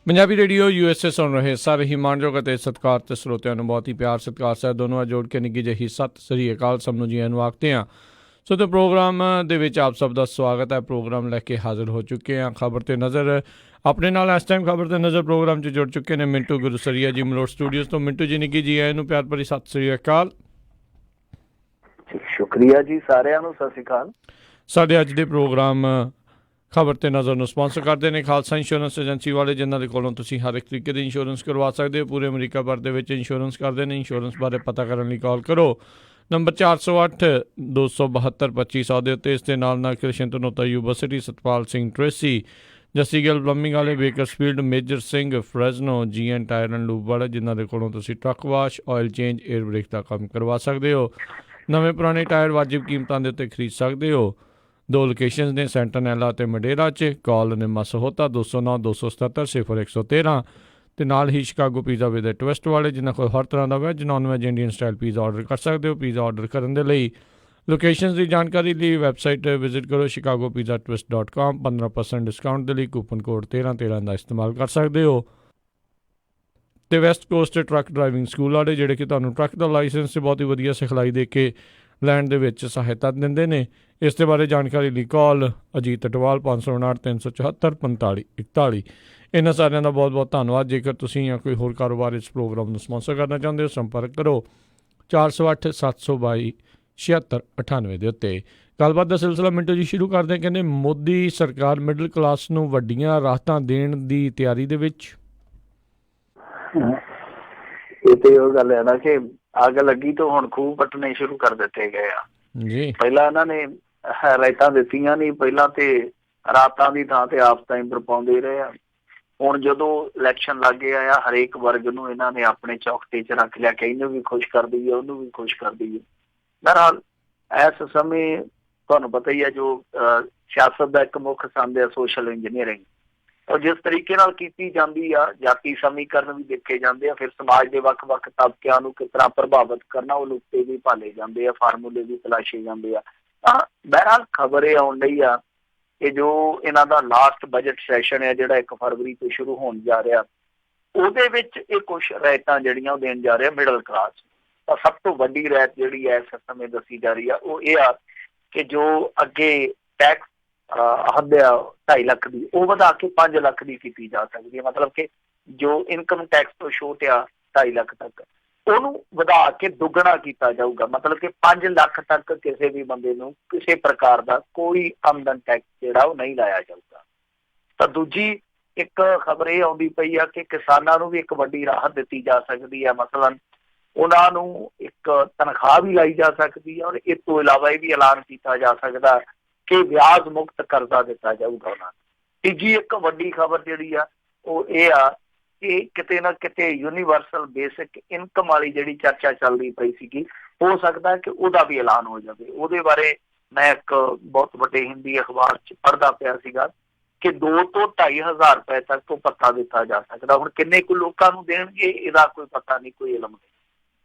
Punjabi radio USA ਸੁਣ ਰਹੇ ਸਾਰੇ ਹੀ ਮਾਣਯੋਗ ਅਤੇ ਸਤਿਕਾਰ ਤੇ ਸਰੋਤਿਆਂ ਨੂੰ ਬਹੁਤ ਹੀ ਪਿਆਰ ਸਤਿਕਾਰ ਸਹਿਤ ਦੋਨੋਂ ਜੋੜ ਕੇ ਨਿੱਘੀ ਜਿਹੀ ਸਤਿ ਸ੍ਰੀ ਅਕਾਲ ਸਭ ਨੂੰ ਜੀਆਂ ਨੂੰ ਆਖਦੇ ਹਾਂ। ਸੋ ਤੇ ਪ੍ਰੋਗਰਾਮ ਦੇ ਵਿੱਚ ਆਪ ਸਭ ਦਾ ਸਵਾਗਤ ਹੈ। ਪ੍ਰੋਗਰਾਮ ਲੈ ਕੇ ਹਾਜ਼ਰ ਹੋ ਚੁੱਕੇ ਹਾਂ। ਖਬਰ ਤੇ ਨਜ਼ਰ ਆਪਣੇ ਨਾਲ ਇਸ ਟਾਈਮ ਖਬਰ ਤੇ ਨਜ਼ਰ ਪ੍ਰੋਗਰਾਮ 'ਚ ਜੁੜ ਚੁੱਕੇ ਨੇ ਮਿੰਟੂ ਗੁਰਸਰੀਆ ਜੀ ਮਲੋਟ ਸਟੂਡੀਓਜ਼ ਤੋਂ। ਮਿੰਟੂ ਜੀ ਨਿੱਘੀ ਜੀ ਇਹਨੂੰ ਪਿਆਰ ਭਰੀ ਸਤਿ ਸ੍ਰੀ ਅਕਾਲ। ਸ਼ੁਕਰੀਆ ਜੀ ਸਾਰਿਆਂ ਨੂੰ, ਸਤਿ ਸ੍ਰੀ ਅਕਾਲ। ਸਾਡੇ ਅੱਜ ਦੇ ਪ੍ਰੋਗਰਾਮ ਖਬਰ ਤੇ ਨਜ਼ਰ ਨੂੰ ਸਪਾਂਸਰ ਕਰਦੇ ਨੇ ਖਾਲਸਾ ਇੰਸ਼ੋਰੈਂਸ ਏਜੰਸੀ ਵਾਲੇ, ਜਿਨ੍ਹਾਂ ਦੇ ਕੋਲੋਂ ਤੁਸੀਂ ਹਰ ਇੱਕ ਤਰੀਕੇ ਦੀ ਇੰਸ਼ੋਰੈਂਸ ਕਰਵਾ ਸਕਦੇ ਹੋ। ਪੂਰੇ ਅਮਰੀਕਾ ਭਰ ਦੇ ਵਿੱਚ ਇੰਸ਼ੋਰੈਂਸ ਕਰਦੇ ਨੇ। ਇੰਸ਼ੋਰੈਂਸ ਬਾਰੇ ਪਤਾ ਕਰਨ ਲਈ ਕਾਲ ਕਰੋ ਨੰਬਰ 408-272-2500 ਦੇ ਉੱਤੇ। ਇਸ ਦੇ ਨਾਲ Krishan Dhanota university, Satpal Singh Tracy, Jassi Gill plumbing ਵਾਲੇ, Bakersfield, Major Singh Fresno, GN tyre and lube ਵਾਲੇ, ਜਿਨ੍ਹਾਂ ਦੇ ਕੋਲੋਂ ਤੁਸੀਂ truck wash, oil change, air brake ਦਾ ਕੰਮ ਕਰਵਾ ਸਕਦੇ ਹੋ। ਨਵੇਂ ਪੁਰਾਣੇ ਟਾਇਰ ਵਾਜਿਬ ਕੀਮਤਾਂ ਦੇ ਉੱਤੇ ਖਰੀਦ ਸਕਦੇ ਹੋ। 2 ਲੋਕੇਸ਼ਨਸ ਨੇ, ਸੈਂਟਨੈਲਾ ਅਤੇ ਮਡੇਰਾ 'ਚ। ਕਾਲ ਨਿੰਮਾ ਸਹੋਤਾ 209-277-0113 ਅਤੇ ਨਾਲ ਹੀ ਸ਼ਿਕਾਗੋ ਪੀਜ਼ਾ ਵਿਦ ਟਵਿਸਟ ਵਾਲੇ, ਜਿਨ੍ਹਾਂ ਕੋਲ ਹਰ ਤਰ੍ਹਾਂ ਦਾ veg, non veg, Indian style pizza order ਕਰ ਸਕਦੇ ਹੋ। ਪੀਜ਼ਾ ਆਰਡਰ ਕਰਨ ਦੇ ਲਈ ਲੋਕੇਸ਼ਨਸ ਦੀ ਜਾਣਕਾਰੀ ਲਈ ਵੈਬਸਾਈਟ ਵਿਜ਼ਿਟ ਕਰੋ chicagopizzatwist.com। 15% ਡਿਸਕਾਊਂਟ ਦੇ ਲਈ ਕੂਪਨ ਕੋਡ 1313 ਦਾ ਇਸਤੇਮਾਲ ਕਰ ਸਕਦੇ ਹੋ। ਅਤੇ West cost truck driving school ਵਾਲੇ, ਜਿਹੜੇ ਕਿ ਤੁਹਾਨੂੰ ਟਰੱਕ ਦਾ ਲਾਇਸੈਂਸ 'ਤੇ ਬਹੁਤ ਹੀ ਵਧੀਆ ਸਿਖਲਾਈ ਦੇ ਕੇ ਲੈਣ ਦੇ ਵਿੱਚ ਸਹਾਇਤਾ ਦਿੰਦੇ ਨੇ। ਇਸ ਦੇ ਬਾਰੇ ਜਾਣਕਾਰੀ ਲਈ ਕਾਲ ਅਜੀਤ ਅਟਵਾਲ 559-374-4541। ਇਹਨਾਂ ਸਾਰਿਆਂ ਦਾ ਬਹੁਤ ਬਹੁਤ ਧੰਨਵਾਦ। ਜੇਕਰ ਤੁਸੀਂ ਜਾਂ ਕੋਈ ਹੋਰ ਕਾਰੋਬਾਰ ਇਸ ਪ੍ਰੋਗਰਾਮ ਨੂੰ ਸਪਾਂਸਰ ਕਰਨਾ ਚਾਹੁੰਦੇ ਹੋ, ਸੰਪਰਕ ਕਰੋ 408-722-7698 ਦੇ ਉੱਤੇ। ਗੱਲਬਾਤ ਦਾ ਸਿਲਸਿਲਾ ਮਿੰਟੋ ਜੀ ਸ਼ੁਰੂ ਕਰਦੇ। ਕਹਿੰਦੇ ਮੋਦੀ ਸਰਕਾਰ ਮਿਡਲ ਕਲਾਸ ਨੂੰ ਵੱਡੀਆਂ ਰਾਹਤਾਂ ਦੇਣ ਦੀ ਤਿਆਰੀ ਦੇ ਵਿੱਚ। ਇਹ ਤੇ ਉਹ ਗੱਲ ਹੈ ਨਾ ਕਿ ਅੱਗ ਲੱਗੀ ਤੋਂ ਹੁਣ ਖੂਹ ਪੱਟਣੇ ਸ਼ੁਰੂ ਕਰ ਦਿੱਤੇ ਗਏ ਆ ਜੀ। ਪਹਿਲਾਂ ਇਹਨਾਂ ਨੇ ਰਾਇਤਾਂ ਦਿੱਤੀਆਂ ਨਹੀਂ, ਪਹਿਲਾਂ ਤੇ ਰਾਤਾਂ ਦੀ ਥਾਂ ਤੇ ਆਪ ਟਾਈਮ ਪਰ ਪਾਉਂਦੇ ਰਹੇ ਆ। ਹੁਣ ਜਦੋਂ ਇਲੈਕਸ਼ਨ ਲਾਗੇ ਆਇਆ, ਹਰੇਕ ਵਰਗ ਨੂੰ ਇਹਨਾਂ ਨੇ ਆਪਣੇ ਚੌਕਟੇ 'ਚ ਰੱਖ ਲਿਆ ਕਿ ਇਹਨੂੰ ਵੀ ਖੁਸ਼ ਕਰ ਦਈਏ, ਉਹਨੂੰ ਵੀ ਖੁਸ਼ ਕਰ ਦਈਏ। ਬਹਰਹਾਲ ਇਸ ਸਮੇਂ ਤੁਹਾਨੂੰ ਪਤਾ ਹੀ ਹੈ, ਜੋ ਸਿਆਸਤ ਦਾ ਇੱਕ ਮੁੱਖ ਸੰਦ ਹੈ ਸੋਸ਼ਲ ਇੰਜੀਨੀਅਰਿੰਗ। ਉਹ ਜਿਸ ਤਰੀਕੇ ਨਾਲ ਕੀਤੀ ਜਾਂਦੀ ਆ, ਜਾਤੀ ਸਮੀਕਰਨ ਵੀ ਦੇਖੇ ਜਾਂਦੇ ਆ, ਫਿਰ ਸਮਾਜ ਦੇ ਵੱਖ-ਵੱਖ ਤਬਕਿਆਂ ਨੂੰ ਕਿਸ ਤਰ੍ਹਾਂ ਪ੍ਰਭਾਵਿਤ ਕਰਨਾ, ਉਹ ਨੁਕਤੇ ਵੀ ਭਾਲੇ ਜਾਂਦੇ ਆ, ਫਾਰਮੂਲੇ ਵੀ ਤਲਾਸ਼ੇ ਜਾਂਦੇ ਆ। ਤਾਂ ਬਹਰਹਾਲ ਖਬਰ ਇਹ ਆਉਣ ਡਈ ਆ ਕਿ ਜੋ ਇਹਨਾਂ ਦਾ ਲਾਸਟ ਬਜਟ ਸੈਸ਼ਨ ਹੈ, ਜਿਹੜਾ 1 ਫਰਵਰੀ ਤੋਂ ਸ਼ੁਰੂ ਹੋਣ ਜਾ ਰਿਹਾ, ਉਹਦੇ ਵਿੱਚ ਇਹ ਕੁਛ ਰਿਆਇਤਾਂ ਜਿਹੜੀਆਂ ਉਹ ਦੇਣ ਜਾ ਰਿਹਾ ਮਿਡਲ ਕਲਾਸ। ਤਾਂ ਸਭ ਤੋਂ ਵੱਡੀ ਰਿਆਇਤ ਜਿਹੜੀ ਹੈ ਇਸ ਸਮੇਂ ਦੱਸੀ ਜਾ ਰਹੀ ਆ, ਉਹ ਇਹ ਆ ਕਿ ਜੋ ਅੱਗੇ ਟੈਕਸ ਹੱਦ ਆ 2.5 ਲੱਖ ਦੀ, ਉਹ ਵਧਾ ਕੇ 5 ਲੱਖ ਦੀ ਕੀਤੀ ਜਾ ਸਕਦੀ ਹੈ। ਮਤਲਬ ਕਿ ਜੋ ਇਨਕਮ ਟੈਕਸ ਤੋਂ ਛੋਟ ਆ 2.5 ਲੱਖ ਤੱਕ, ਉਹਨੂੰ ਵਧਾ ਕੇ ਦੁੱਗਣਾ ਕੀਤਾ ਜਾਊਗਾ। ਮਤਲਬ ਕਿ 5 ਲੱਖ ਤੱਕ ਕਿਸੇ ਵੀ ਬੰਦੇ ਨੂੰ ਕਿਸੇ ਪ੍ਰਕਾਰ ਦਾ ਕੋਈ ਆਮਦਨ ਟੈਕਸ ਜਿਹੜਾ ਉਹ ਨਹੀਂ ਲਾਇਆ ਜਾਊਗਾ। ਤਾਂ ਦੂਜੀ ਇੱਕ ਖਬਰ ਇਹ ਆਉਂਦੀ ਪਈ ਆ ਕਿ ਕਿਸਾਨਾਂ ਨੂੰ ਵੀ ਇੱਕ ਵੱਡੀ ਰਾਹਤ ਦਿੱਤੀ ਜਾ ਸਕਦੀ ਹੈ। ਮਸਲਨ ਉਹਨਾਂ ਨੂੰ ਇੱਕ ਤਨਖਾਹ ਵੀ ਲਾਈ ਜਾ ਸਕਦੀ ਹੈ, ਔਰ ਇਸ ਤੋਂ ਇਲਾਵਾ ਇਹ ਵੀ ਐਲਾਨ ਕੀਤਾ ਜਾ ਸਕਦਾ ਕਿ ਵਿਆਜ ਮੁਕਤ ਕਰਜ਼ਾ ਦਿੱਤਾ ਜਾਊਗਾ ਉਹਨਾਂ ਨੂੰ। ਤੀਜੀ ਇੱਕ ਵੱਡੀ ਖਬਰ ਜਿਹੜੀ ਆ ਉਹ ਇਹ ਆ ਕਿ ਕਿਤੇ ਨਾ ਕਿਤੇ ਯੂਨੀਵਰਸਲ ਬੇਸਿਕ ਇਨਕਮ ਵਾਲੀ ਜਿਹੜੀ ਚਰਚਾ ਚੱਲਦੀ ਪਈ ਸੀਗੀ, ਹੋ ਸਕਦਾ ਕਿ ਉਹਦਾ ਵੀ ਐਲਾਨ ਹੋ ਜਾਵੇ। ਉਹਦੇ ਬਾਰੇ ਮੈਂ ਇੱਕ ਬਹੁਤ ਵੱਡੇ ਹਿੰਦੀ ਅਖਬਾਰ 'ਚ ਪੜ੍ਹਦਾ ਪਿਆ ਸੀਗਾ ਕਿ 2 ਤੋਂ 2.5 ਹਜ਼ਾਰ ਰੁਪਏ ਤੱਕ ਉਹ ਭੱਤਾ ਦਿੱਤਾ ਜਾ ਸਕਦਾ। ਹੁਣ ਕਿੰਨੇ ਕੁ ਲੋਕਾਂ ਨੂੰ ਦੇਣਗੇ ਇਹਦਾ ਕੋਈ ਪਤਾ ਨਹੀਂ, ਕੋਈ ਇਲਮ ਨਹੀਂ।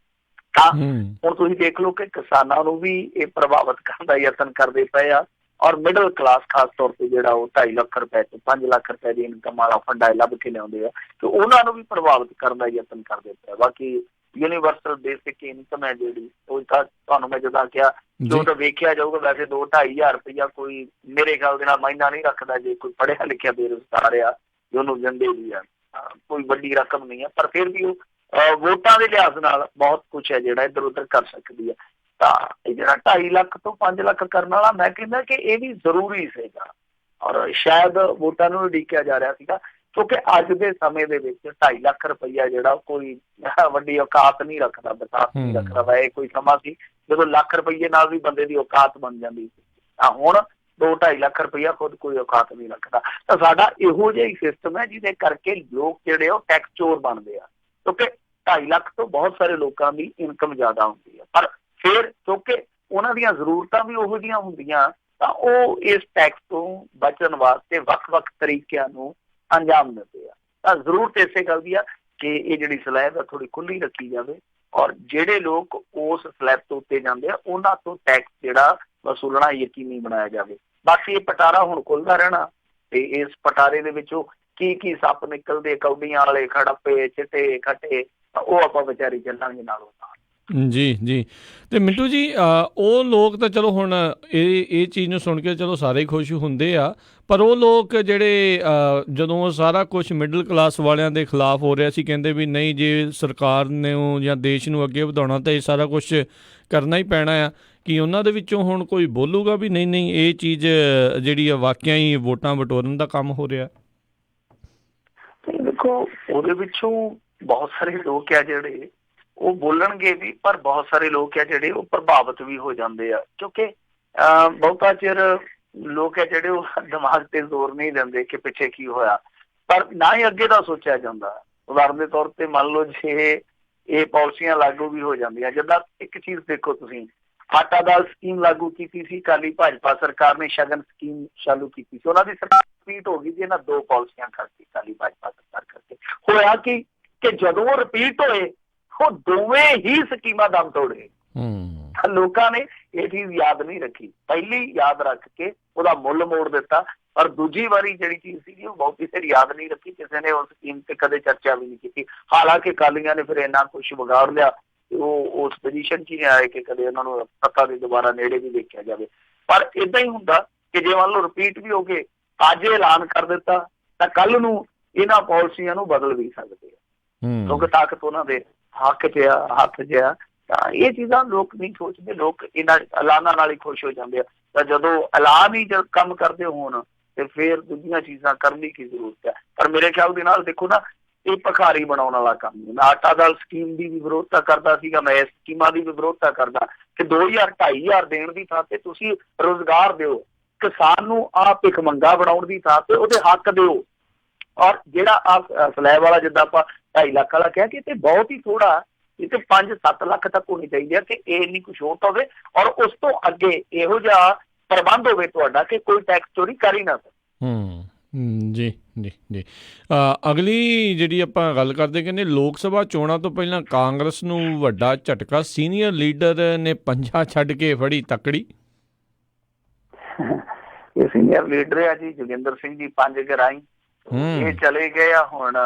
ਤਾਂ ਹੁਣ ਤੁਸੀਂ ਦੇਖ ਲਓ ਕਿ ਕਿਸਾਨਾਂ ਨੂੰ ਵੀ ਇਹ ਪ੍ਰਭਾਵਿਤ ਕਰਨ ਦਾ ਯਤਨ ਕਰਦੇ ਪਏ ਆ, ਔਰ ਮਿਡਲ ਕਲਾਸ ਖਾਸ ਤੌਰ ਤੇ ਜਿਹੜਾ ਉਹ 2.5 ਲੱਖ ਰੁਪਏ ਤੋਂ 5 ਲੱਖ ਰੁਪਏ ਦੀ ਇਨਕਮ ਵਾਲਾ ਫੰਡਾ ਲੱਭ ਕੇ ਲਿਆਉਂਦੇ ਆ, ਤੇ ਉਹਨਾਂ ਨੂੰ ਵੀ ਪ੍ਰਭਾਵਿਤ ਕਰਨ ਦਾ ਯਤਨ ਕਰਦੇ ਪਏ। ਬਾਕੀ ਯੂਨੀਵਰਸਲ ਬੇਸਿਕ ਇਨਕਮ ਹੈ ਜਿਹੜੀ, ਉਹ ਤਾਂ ਤੁਹਾਨੂੰ ਮੈਂ ਜਦੋਂ ਕਿਹਾ ਜੋ ਤਾਂ ਵੇਖਿਆ ਜਾਊਗਾ। ਵੈਸੇ 2-2.5 ਹਜ਼ਾਰ ਰੁਪਇਆ ਕੋਈ ਮੇਰੇ ਖਿਆਲ ਦੇ ਨਾਲ ਮਾਇਨਾ ਨਹੀਂ ਰੱਖਦਾ। ਜੇ ਕੋਈ ਪੜ੍ਹਿਆ ਲਿਖਿਆ ਬੇਰੁਜ਼ਗਾਰ ਆ ਉਹਨੂੰ ਦਿੰਦੇ ਵੀ ਆ, ਕੋਈ ਵੱਡੀ ਰਕਮ ਨਹੀਂ ਆ, ਪਰ ਫਿਰ ਵੀ ਉਹ ਵੋਟਾਂ ਦੇ ਲਿਹਾਜ਼ ਨਾਲ ਬਹੁਤ ਕੁਛ ਹੈ ਜਿਹੜਾ ਇੱਧਰ ਉੱਧਰ ਕਰ ਸਕਦੀ ਹੈ। ਤਾਂ ਇਹ ਜਿਹੜਾ 2.5 ਲੱਖ ਤੋਂ 5 ਲੱਖ ਕਰਨ ਵਾਲਾ, ਮੈਂ ਕਹਿੰਦਾ ਕਿ ਇਹ ਵੀ ਜ਼ਰੂਰੀ ਸੀਗਾ, ਔਰ ਸ਼ਾਇਦ ਵੋਟਾਂ ਨੂੰ ਉਡੀਕਿਆ ਜਾ ਰਿਹਾ ਸੀਗਾ, ਕਿਉਂਕਿ ਅੱਜ ਦੇ ਸਮੇਂ ਦੇ ਵਿੱਚ 2.5 ਲੱਖ ਰੁਪਈਆ ਜਿਹੜਾ ਕੋਈ ਵੱਡੀ ਔਕਾਤ ਨਹੀਂ ਰੱਖਦਾ, ਬਸਾਤ ਨਹੀਂ ਰੱਖਦਾ ਵਾ। ਇਹ ਕੋਈ ਸਮਾਂ ਸੀ ਜਦੋਂ ਲੱਖ ਰੁਪਈਏ ਨਾਲ ਵੀ ਬੰਦੇ ਦੀ ਔਕਾਤ ਬਣ ਜਾਂਦੀ ਸੀ। ਤਾਂ ਹੁਣ 2-2.5 ਲੱਖ ਰੁਪਈਆ ਖੁਦ ਕੋਈ ਔਕਾਤ ਨਹੀਂ ਰੱਖਦਾ। ਤਾਂ ਸਾਡਾ ਇਹੋ ਜਿਹਾ ਹੀ ਸਿਸਟਮ ਹੈ ਜਿਹਦੇ ਕਰਕੇ ਲੋਕ ਜਿਹੜੇ ਉਹ ਟੈਕਸ ਚੋਰ ਬਣਦੇ ਆ, ਕਿਉਂਕਿ 2.5 ਲੱਖ ਤੋਂ ਬਹੁਤ ਸਾਰੇ ਲੋਕਾਂ ਦੀ ਇਨਕਮ ਜ਼ਿਆਦਾ ਹੁੰਦੀ ਹੈ, ਪਰ ਫਿਰ ਕਿਉਂਕਿ ਉਹਨਾਂ ਦੀਆਂ ਜ਼ਰੂਰਤਾਂ ਵੀ ਉਹੋ ਜਿਹੀਆਂ ਹੁੰਦੀਆਂ, ਤਾਂ ਉਹ ਇਸ ਟੈਕਸ ਤੋਂ ਬਚਣ ਵਾਸਤੇ ਵੱਖ-ਵੱਖ ਤਰੀਕਿਆਂ ਨੂੰ ਅੰਜਾਮ ਦਿੰਦੇ ਆ। ਤਾਂ ਜ਼ਰੂਰਤ ਇਸੇ ਗੱਲ ਦੀ ਆ ਕਿ ਇਹ ਜਿਹੜੀ ਸਲੈਬ ਆ ਥੋੜ੍ਹੀ ਖੁੱਲ੍ਹੀ ਰੱਖੀ ਜਾਵੇ, ਔਰ ਜਿਹੜੇ ਲੋਕ ਉਸ ਸਲੈਬ ਤੋਂ ਉੱਤੇ ਜਾਂਦੇ ਆ ਉਹਨਾਂ ਤੋਂ ਟੈਕਸ ਜਿਹੜਾ ਵਸੂਲਣਾ ਯਕੀਨੀ ਬਣਾਇਆ ਜਾਵੇ। ਬਾਕੀ ਇਹ ਪਟਾਰਾ ਹੁਣ ਖੁੱਲ੍ਹਦਾ ਰਹਿਣਾ, ਤੇ ਇਸ ਪਟਾਰੇ ਦੇ ਵਿੱਚੋਂ ਕੀ ਸੱਪ ਨਿਕਲਦੇ, ਕੌਡੀਆਂ ਵਾਲੇ, ਖੜੱਪੇ, ਚਿੱਟੇ, ਖੱਟੇ, ਉਹ ਆਪਾਂ ਵਿਚਾਰੀ ਚੱਲਾਂਗੇ ਨਾਲੋਂ ਨਾਲ। ਜੀ ਜੀ। ਤੇ ਮਿੰਟੂ ਜੀ, ਉਹ ਲੋਕ ਤਾਂ ਚਲੋ ਹੁਣ ਇਹ ਚੀਜ਼ ਨੂੰ ਸੁਣ ਕੇ ਚਲੋ ਸਾਰੇ ਖੁਸ਼ ਹੁੰਦੇ ਆ, ਪਰ ਉਹ ਲੋਕ ਜਿਹੜੇ ਜਦੋਂ ਸਾਰਾ ਕੁਝ ਮਿਡਲ ਕਲਾਸ ਵਾਲਿਆਂ ਦੇ ਖਿਲਾਫ ਹੋ ਰਿਹਾ ਸੀ, ਕਹਿੰਦੇ ਵੀ ਨਹੀਂ ਜੇ ਸਰਕਾਰ ਨੂੰ ਜਾਂ ਦੇਸ਼ ਨੂੰ ਅੱਗੇ ਵਧਾਉਣਾ ਤਾਂ ਇਹ ਸਾਰਾ ਕੁਝ ਕਰਨਾ ਹੀ ਪੈਣਾ ਆ, ਕਿ ਉਹਨਾਂ ਦੇ ਵਿੱਚੋਂ ਹੁਣ ਕੋਈ ਬੋਲੂਗਾ ਵੀ ਨਹੀਂ ਨਹੀਂ ਇਹ ਚੀਜ਼ ਜਿਹੜੀ ਆ ਵਾਕਿਆ ਹੀ ਵੋਟਾਂ ਬਟੋਰਨ ਦਾ ਕੰਮ ਹੋ ਰਿਹਾ? ਦੇਖੋ, ਉਹਦੇ ਵਿੱਚੋਂ ਬਹੁਤ ਸਾਰੇ ਲੋਕ ਆ ਜਿਹੜੇ ਉਹ ਬੋਲਣਗੇ ਵੀ, ਪਰ ਬਹੁਤ ਸਾਰੇ ਲੋਕ ਆ ਜਿਹੜੇ ਉਹ ਪ੍ਰਭਾਵਿਤ ਵੀ ਹੋ ਜਾਂਦੇ ਆ, ਕਿਉਂਕਿ ਬਹੁਤਾ ਚਿਰ ਲੋਕ ਆ ਜਿਹੜੇ ਉਹ ਦਿਮਾਗ ਤੇ ਜ਼ੋਰ ਨਹੀਂ ਦਿੰਦੇ ਕਿ ਪਿੱਛੇ ਕੀ ਹੋਇਆ, ਪਰ ਨਾ ਹੀ ਅੱਗੇ ਦਾ ਸੋਚਿਆ ਜਾਂਦਾ। ਉਦਾਹਰਨ ਦੇ ਤੌਰ ਤੇ ਮੰਨ ਲਓ ਜੇ ਇਹ ਪਾਲਿਸੀਆਂ ਲਾਗੂ ਵੀ ਹੋ ਜਾਂਦੀਆਂ, ਜਿੱਦਾਂ ਇੱਕ ਚੀਜ਼ ਦੇਖੋ ਤੁਸੀਂ, ਆਟਾ ਦਾਲ ਸਕੀਮ ਲਾਗੂ ਕੀਤੀ ਸੀ ਅਕਾਲੀ ਭਾਜਪਾ ਸਰਕਾਰ ਨੇ, ਸ਼ਗਨ ਸਕੀਮ ਚਾਲੂ ਕੀਤੀ ਸੀ, ਉਹਨਾਂ ਦੀ ਸਰਕਾਰ ਰਿਪੀਟ ਹੋ ਗਈ ਜੀ, ਇਹਨਾਂ 2 ਪਾਲਿਸੀਆਂ ਕਰਕੇ ਅਕਾਲੀ ਭਾਜਪਾ ਸਰਕਾਰ ਕਰਕੇ। ਹੋਇਆ ਕਿ ਜਦੋਂ ਉਹ ਰਿਪੀਟ ਹੋਏ ਉਹ ਦੋਵੇਂ ਹੀ ਸਕੀਮਾਂ ਦਮ ਤੋੜੇ। ਲੋਕਾਂ ਨੇ ਇਹ ਚੀਜ਼ ਯਾਦ ਨਹੀਂ ਰੱਖੀ, ਪਹਿਲੀ ਯਾਦ ਰੱਖ ਕੇ ਉਹਦਾ ਮੁੱਲ ਮੋੜ ਦਿੱਤਾ, ਪਰ ਦੂਜੀ ਵਾਰੀ ਜਿਹੜੀ ਚੀਜ਼ ਸੀਗੀ ਉਹ ਬਹੁਤੀ ਦੇਰ ਯਾਦ ਨਹੀਂ ਰੱਖੀ, ਕਿਸੇ ਨੇ ਉਸ ਸਕੀਮ ਤੇ ਕਦੇ ਚਰਚਾ ਵੀ ਨਹੀਂ ਕੀਤੀ। ਹਾਲਾਂਕਿ ਅਕਾਲੀਆਂ ਨੇ ਫਿਰ ਇੰਨਾ ਕੁਛ ਵਿਗਾੜ ਲਿਆ, ਉਹ ਉਸ ਪੋਜੀਸ਼ਨ 'ਚ ਹੀ ਨਹੀਂ ਆਏ ਕਿ ਕਦੇ ਉਹਨਾਂ ਨੂੰ ਸੱਤਾ ਦੇ ਦੁਬਾਰਾ ਨੇੜੇ ਵੀ ਦੇਖਿਆ ਜਾਵੇ। ਪਰ ਏਦਾਂ ਹੀ ਹੁੰਦਾ ਕਿ ਜੇ ਮੰਨ ਲਓ ਰਿਪੀਟ ਵੀ ਹੋ ਗਏ, ਅੱਜ ਐਲਾਨ ਕਰ ਦਿੱਤਾ ਤਾਂ ਕੱਲ ਨੂੰ ਇਹਨਾਂ ਪਾਲਿਸੀਆਂ ਨੂੰ ਬਦਲ ਵੀ ਸਕਦੇ ਆ, ਕਿਉਂਕਿ ਤਾਕਤ ਉਹਨਾਂ ਦੇ ਹੱਥ 'ਚ ਆ। ਤਾਂ ਇਹ ਚੀਜ਼ਾਂ ਲੋਕ ਨਹੀਂ ਸੋਚਦੇ, ਲੋਕ ਇਹਨਾਂ ਐਲਾਨਾਂ ਨਾਲ ਹੀ ਖੁਸ਼ ਹੋ ਜਾਂਦੇ ਆ। ਤਾਂ ਜਦੋਂ ਐਲਾਨ ਹੀ ਜਦ ਕੰਮ ਕਰਦੇ ਹੋਣ ਤੇ ਫਿਰ ਦੂਜੀਆਂ ਚੀਜ਼ਾਂ ਕਰਨ ਦੀ ਕੀ ਜ਼ਰੂਰਤ ਹੈ? ਪਰ ਮੇਰੇ ਖਿਆਲ ਦੇ ਨਾਲ ਦੇਖੋ ਨਾ, ਇਹ ਭਿਖਾਰੀ ਬਣਾਉਣ ਵਾਲਾ ਕੰਮ ਹੈ। ਮੈਂ ਆਟਾ ਦਾਲ ਸਕੀਮ ਦੀ ਵੀ ਵਿਰੋਧਤਾ ਕਰਦਾ ਸੀਗਾ, ਮੈਂ ਇਸ ਸਕੀਮਾਂ ਦੀ ਵੀ ਵਿਰੋਧਤਾ ਕਰਦਾ ਕਿ 2000-2500 ਦੇਣ ਦੀ ਥਾਂ ਤੇ ਤੁਸੀਂ ਰੁਜ਼ਗਾਰ ਦਿਓ, ਕਿਸਾਨ ਨੂੰ ਆਹ ਭਿਖਮੰਗਾ ਬਣਾਉਣ ਦੀ ਥਾਂ ਤੇ ਉਹਦੇ ਹੱਕ ਦਿਓ। ਔਰ ਜਿਹੜਾ ਆਹ ਸਲੈਬ ਵਾਲਾ ਜਿੱਦਾਂ ਆਪਾਂ 2.5 ਲੱਖ ਵਾਲਾ ਕਿਹਾ ਕਿ ਇਹ ਤੇ ਬਹੁਤ ਹੀ ਥੋੜਾ, ਇਹ ਤੇ 5-7 ਲੱਖ ਤੱਕ ਹੋਣੀ ਚਾਹੀਦੀ ਹੈ ਕਿ ਇਹ ਇੰਨੀ ਕੁ ਛੋਟ ਹੋਵੇ, ਔਰ ਉਸ ਤੋਂ ਅੱਗੇ ਇਹੋ ਜਿਹਾ ਪ੍ਰਬੰਧ ਹੋਵੇ ਤੁਹਾਡਾ ਕਿ ਕੋਈ ਟੈਕਸ ਚੋਰੀ ਕਰ ਹੀ ਨਾ ਸਕੇ। ਜੀ ਜੀ ਜੀ। ਅਗਲੀ ਜਿਹੜੀ ਆਪਾਂ ਗੱਲ ਕਰਦੇ, ਕਹਿੰਦੇ ਲੋਕ ਸਭਾ ਚੋਣਾਂ ਤੋਂ ਪਹਿਲਾਂ ਕਾਂਗਰਸ ਨੂੰ ਵੱਡਾ ਝਟਕਾ, ਸੀਨੀਅਰ ਲੀਡਰ ਨੇ ਪੰਜਾ ਛੱਡ ਕੇ ਫੜੀ ਤੱਕੜੀ। ਇਹ ਸੀਨੀਅਰ ਲੀਡਰ ਆ ਜੀ ਜੋਗਿੰਦਰ ਸਿੰਘ ਜੀ ਪੰਜ ਗਰਾਈ, ਇਹ ਚਲੇ ਗਏ ਆ ਹੁਣ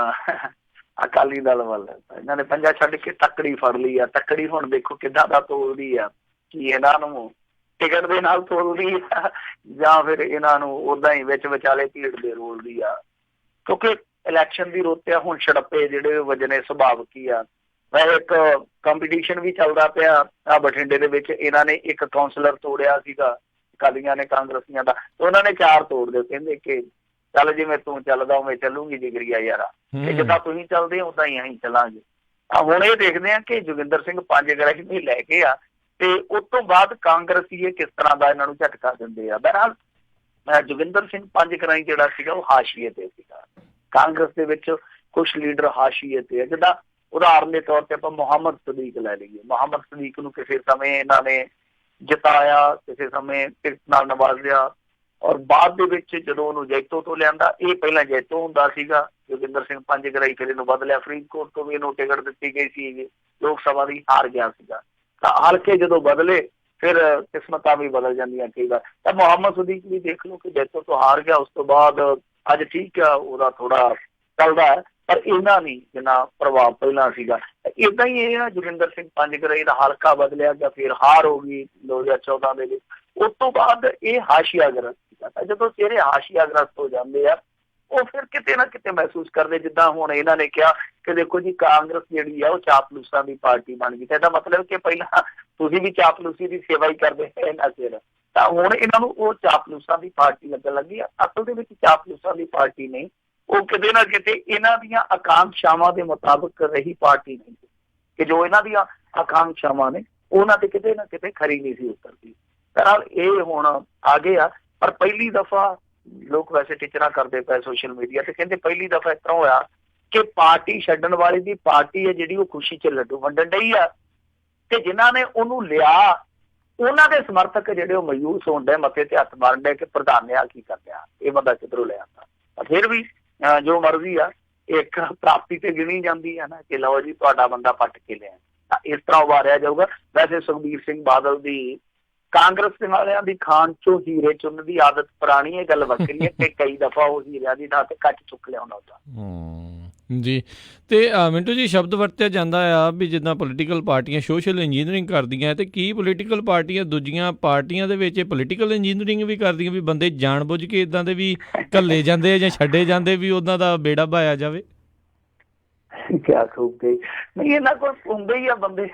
ਅਕਾਲੀ ਦਲ ਵੱਲ। ਇਹਨਾਂ ਨੇ ਪੰਜਾ ਛੱਡ ਕੇ ਤੱਕੜੀ ਫੜ ਲਈ ਆ। ਤੱਕੜੀ ਹੁਣ ਦੇਖੋ ਕਿੱਦਾਂ ਦਾ ਤੋਲਦੀ ਆ, ਕਿ ਇਹਨਾਂ ਨੂੰ ਟਿਕਟ ਦੇ ਨਾਲ ਤੋਲਦੀ ਆ ਜਾਂ ਫਿਰ ਇਹਨਾਂ ਨੂੰ ਓਦਾਂ ਹੀ ਵਿੱਚ ਵਿਚਾਲੇ ਭੀੜ ਦੇ ਰੋਲਦੀ ਆ, ਕਿਉਂਕਿ ਇਲੈਕਸ਼ਨ ਦੀ ਰੁੱਤ ਆ। ਹੁਣ ਛੜੱਪੇ ਜਿਹੜੇ ਵਜਨੇ ਸੁਭਾਵਿਕ ਹੀ ਆ। ਵੈਸੇ ਇੱਕ ਕੰਪੀਟੀਸ਼ਨ ਵੀ ਚੱਲਦਾ ਪਿਆ ਆ ਬਠਿੰਡੇ ਦੇ ਵਿੱਚ, ਇਹਨਾਂ ਨੇ ਇੱਕ ਕਾਉਂਸਲਰ ਤੋੜਿਆ ਸੀਗਾ ਅਕਾਲੀਆਂ ਨੇ ਕਾਂਗਰਸੀਆਂ ਦਾ, ਉਹਨਾਂ ਨੇ 4 ਤੋੜ ਦਿਓ, ਕਹਿੰਦੇ ਕਿ ਚੱਲ ਜਿਵੇਂ ਤੂੰ ਚੱਲਦਾ ਉਵੇਂ ਚੱਲੂਗੀ ਜਿਗਰੀਆ ਯਾਰਾ, ਕਿ ਜਿੱਦਾਂ ਤੁਸੀਂ ਚੱਲਦੇ ਉਦਾਂ ਹੀ ਅਸੀਂ ਚੱਲਾਂਗੇ। ਹੁਣ ਇਹ ਦੇਖਦੇ ਆ ਕਿ ਜੋਗਿੰਦਰ ਸਿੰਘ ਪੰਜ ਗਰਾਈ ਲੈ ਕੇ ਆ ਤੇ ਉਸ ਤੋਂ ਬਾਅਦ ਕਾਂਗਰਸੀ ਇਹ ਕਿਸ ਤਰ੍ਹਾਂ ਦਾ ਇਹਨਾਂ ਨੂੰ ਝਟਕਾ ਦਿੰਦੇ ਆ। ਬਹਰਹਾਲ ਜੋਗਿੰਦਰ ਸਿੰਘ ਪੰਜ ਗਰਾਈ ਜਿਹੜਾ ਸੀਗਾ ਉਹ ਹਾਸ਼ੀਏ ਤੇ ਸੀਗਾ। ਕਾਂਗਰਸ ਦੇ ਵਿੱਚ ਕੁਛ ਲੀਡਰ ਹਾਸ਼ੀਏ ਤੇ ਆ, ਜਿੱਦਾਂ ਉਦਾਹਰਨ ਦੇ ਤੌਰ ਤੇ ਆਪਾਂ ਮੁਹੰਮਦ ਸਦੀਕ ਲੈ ਲਈਏ। ਮੁਹੰਮਦ ਸਦੀਕ ਨੂੰ ਕਿਸੇ ਸਮੇਂ ਇਹਨਾਂ ਨੇ ਜਿਤਾਇਆ, ਕਿਸੇ ਸਮੇਂ ਟਿਕਟ ਨਾਲ ਨਵਾਜ਼ਿਆ, ਔਰ ਬਾਅਦ ਦੇ ਵਿੱਚ ਜਦੋਂ ਉਹਨੂੰ ਜੈਤੋ ਤੋਂ ਲਿਆਂਦਾ, ਇਹ ਪਹਿਲਾਂ ਜੈਤੋ ਹੁੰਦਾ ਸੀਗਾ ਜੋਗਿੰਦਰ ਸਿੰਘ ਪੰਜ ਗਰਾਈ, ਫਿਰ ਇਹਨੂੰ ਬਦਲਿਆ ਫਰੀਦਕੋਟ ਤੋਂ ਵੀ ਇਹਨੂੰ ਟਿਕਟ ਦਿੱਤੀ ਗਈ ਸੀ, ਲੋਕ ਸਭਾ ਦੀ ਹਾਰ ਗਿਆ ਸੀਗਾ। ਤਾਂ ਹਲਕੇ ਜਦੋਂ ਬਦਲੇ ਫਿਰ ਕਿਸਮਤਾਂ ਵੀ ਬਦਲ ਜਾਂਦੀਆਂ ਕਈ ਵਾਰ। ਤਾਂ ਮੁਹੰਮਦ ਸਦੀਕ ਵੀ ਦੇਖ ਲਓ ਕਿ ਜੈਤੋ ਤੋਂ ਹਾਰ ਗਿਆ, ਉਸ ਤੋਂ ਬਾਅਦ ਅੱਜ ਠੀਕ ਆ ਉਹਦਾ ਥੋੜਾ ਚੱਲਦਾ ਹੈ, ਪਰ ਇਹਨਾਂ ਨਹੀਂ ਜਿੰਨਾ ਪ੍ਰਭਾਵ ਪਹਿਲਾਂ ਸੀਗਾ। ਏਦਾਂ ਹੀ ਇਹ ਆ ਜੋਗਿੰਦਰ ਸਿੰਘ ਪੰਜ ਗਰਾਈ ਦਾ ਹਲਕਾ ਬਦਲਿਆ ਗਿਆ, ਫਿਰ ਹਾਰ ਹੋ ਗਈ 2014 ਦੇ ਵਿੱਚ। ਉਸ ਤੋਂ ਬਾਅਦ ਇਹ ਹਾਸ਼ੀਆਗ੍ਰਸਤ ਸੀਗਾ। ਤਾਂ ਜਦੋਂ ਚਿਹਰੇ ਹਾਸ਼ੀਆਗ੍ਰਸਤ ਹੋ ਜਾਂਦੇ ਆ, ਉਹ ਫਿਰ ਕਿਤੇ ਨਾ ਕਿਤੇ ਮਹਿਸੂਸ ਕਰਦੇ, ਜਿੱਦਾਂ ਹੁਣ ਇਹਨਾਂ ਨੇ ਕਿਹਾ ਕਿ ਦੇਖੋ ਜੀ ਕਾਂਗਰਸ ਜਿਹੜੀ ਆ ਉਹ ਚਾਪਲੂਸਾਂ ਦੀ ਪਾਰਟੀ ਬਣ ਗਈ। ਤਾਂ ਇਹਦਾ ਮਤਲਬ ਕਿ ਪਹਿਲਾਂ ਤੁਸੀਂ ਵੀ ਚਾਪਲੂਸੀ ਦੀ ਸੇਵਾ ਹੀ ਕਰਦੇ ਇੰਨਾ ਚਿਰ, ਤਾਂ ਹੁਣ ਇਹਨਾਂ ਨੂੰ ਉਹ ਚਾਪਲੂਸਾਂ ਦੀ ਪਾਰਟੀ ਲੱਗਣ ਲੱਗੀ ਆ। ਅਸਲ ਦੇ ਵਿੱਚ ਚਾਪਲੂਸਾਂ ਦੀ ਪਾਰਟੀ ਨਹੀਂ, ਉਹ ਕਿਤੇ ਨਾ ਕਿਤੇ ਇਹਨਾਂ ਦੀਆਂ ਆਕਾਂਖਸ਼ਾਵਾਂ ਦੇ ਮੁਤਾਬਕ ਰਹੀ ਪਾਰਟੀ ਨਹੀਂ, ਕਿ ਜੋ ਇਹਨਾਂ ਦੀਆਂ ਆਕਾਂਖਸ਼ਾਵਾਂ ਨੇ ਉਹਨਾਂ ਤੇ ਕਿਤੇ ਨਾ ਕਿਤੇ ਖਰੀ ਨਹੀਂ ਸੀ ਉਤਰਦੀ। ਬਹਰਹਾਲ ਇਹ ਹੁਣ ਆ ਗਏ ਆ, ਪਰ ਪਹਿਲੀ ਦਫਾ ਲੋਕ ਵੈਸੇ ਟਿਚਰਾਂ ਕਰਦੇ ਪਏ ਸੋਸ਼ਲ ਮੀਡੀਆ ਤੇ, ਕਹਿੰਦੇ ਪਹਿਲੀ ਦਫਾ ਇਸ ਤਰ੍ਹਾਂ ਹੋਇਆ ਕਿ ਪਾਰਟੀ ਛੱਡਣ ਵਾਲੀ ਦੀ ਪਾਰਟੀ ਹੈ ਜਿਹੜੀ ਉਹ ਖੁਸ਼ੀ ਚ ਲੱਡੂ ਵੰਡਣ ਡਈ ਆ, ਤੇ ਜਿਨ੍ਹਾਂ ਨੇ ਉਹਨੂੰ ਲਿਆ ਉਹਨਾਂ ਦੇ ਸਮਰਥਕ ਜਿਹੜੇ ਉਹ ਮਾਯੂਸ ਹੋਣ ਡੇ, ਮੱਥੇ ਤੇ ਹੱਥ ਮਾਰਨ ਡੇ ਕਿ ਪ੍ਰਧਾਨ ਨੇ ਆ ਕੀ ਕਰ ਲਿਆ, ਇਹ ਬੰਦਾ ਕਿੱਧਰੋਂ ਲੈ ਆਉਂਦਾ। ਪਰ ਫਿਰ ਵੀ ਜੋ ਮਰਜ਼ੀ ਆ, ਇੱਕ ਪ੍ਰਾਪਤੀ ਤੇ ਗਿਣੀ ਜਾਂਦੀ ਹੈ ਨਾ ਕਿ ਲਓ ਜੀ ਤੁਹਾਡਾ ਬੰਦਾ ਪੱਟ ਕੇ ਲਿਆ, ਤਾਂ ਇਸ ਤਰ੍ਹਾਂ ਉਭਾਰਿਆ ਜਾਊਗਾ। ਵੈਸੇ ਸੁਖਬੀਰ ਸਿੰਘ ਬਾਦਲ ਦੀ ਕਾਂਗਰਸ ਵਾਲਿਆਂ ਦੀ ਖਾਣ ਚੋਂ ਹੀਰੇ ਚੁੰਨ ਦੀ ਆਦਤ ਪੁਰਾਣੀ ਹੈ, ਗੱਲ ਵੱਖਰੀ ਹੈ ਕਿ ਕਈ ਦਫਾ ਉਹ ਹੀਰਿਆਂ ਦੀ ਥਾਂ ਤੇ ਕੱਚ ਚੁੱਕ ਲਿਆਉਣਾ ਹੁੰਦਾ। ਜੀ। ਤੇ ਮਿੰਟੂ ਜੀ, ਸ਼ਬਦ ਵਰਤਿਆ ਜਾਂਦਾ ਆ ਵੀ ਜਿੱਦਾਂ ਪੋਲੀਟੀਕਲ ਪਾਰਟੀਆਂ ਸੋਸ਼ਲ ਇੰਜੀਨੀਅਰਿੰਗ ਕਰਦੀਆਂ, ਤੇ ਕੀ ਪੋਲੀਟੀਕਲ ਪਾਰਟੀਆਂ ਦੂਜੀਆਂ ਪਾਰਟੀਆਂ ਦੇ ਵਿੱਚ ਪੋਲੀਟੀਕਲ ਇੰਜੀਨੀਅਰਿੰਗ ਵੀ ਕਰਦੀਆਂ, ਵੀ ਬੰਦੇ ਜਾਣ ਬੁੱਝ ਕੇ ਇੱਦਾਂ ਦੇ ਵੀ ਘੱਲੇ ਜਾਂਦੇ ਆ ਜਾਂ ਛੱਡੇ ਜਾਂਦੇ ਵੀ ਉਹਨਾਂ ਦਾ ਬੇੜਾ ਬਾਇਆ ਜਾਵੇ? ਕਿਆ ਖੂਬੇ ਨਹੀਂ, ਇਹਨਾਂ ਕੋਲ ਹੁੰਦੇ ਹੀ ਆ ਬੰਦੇ,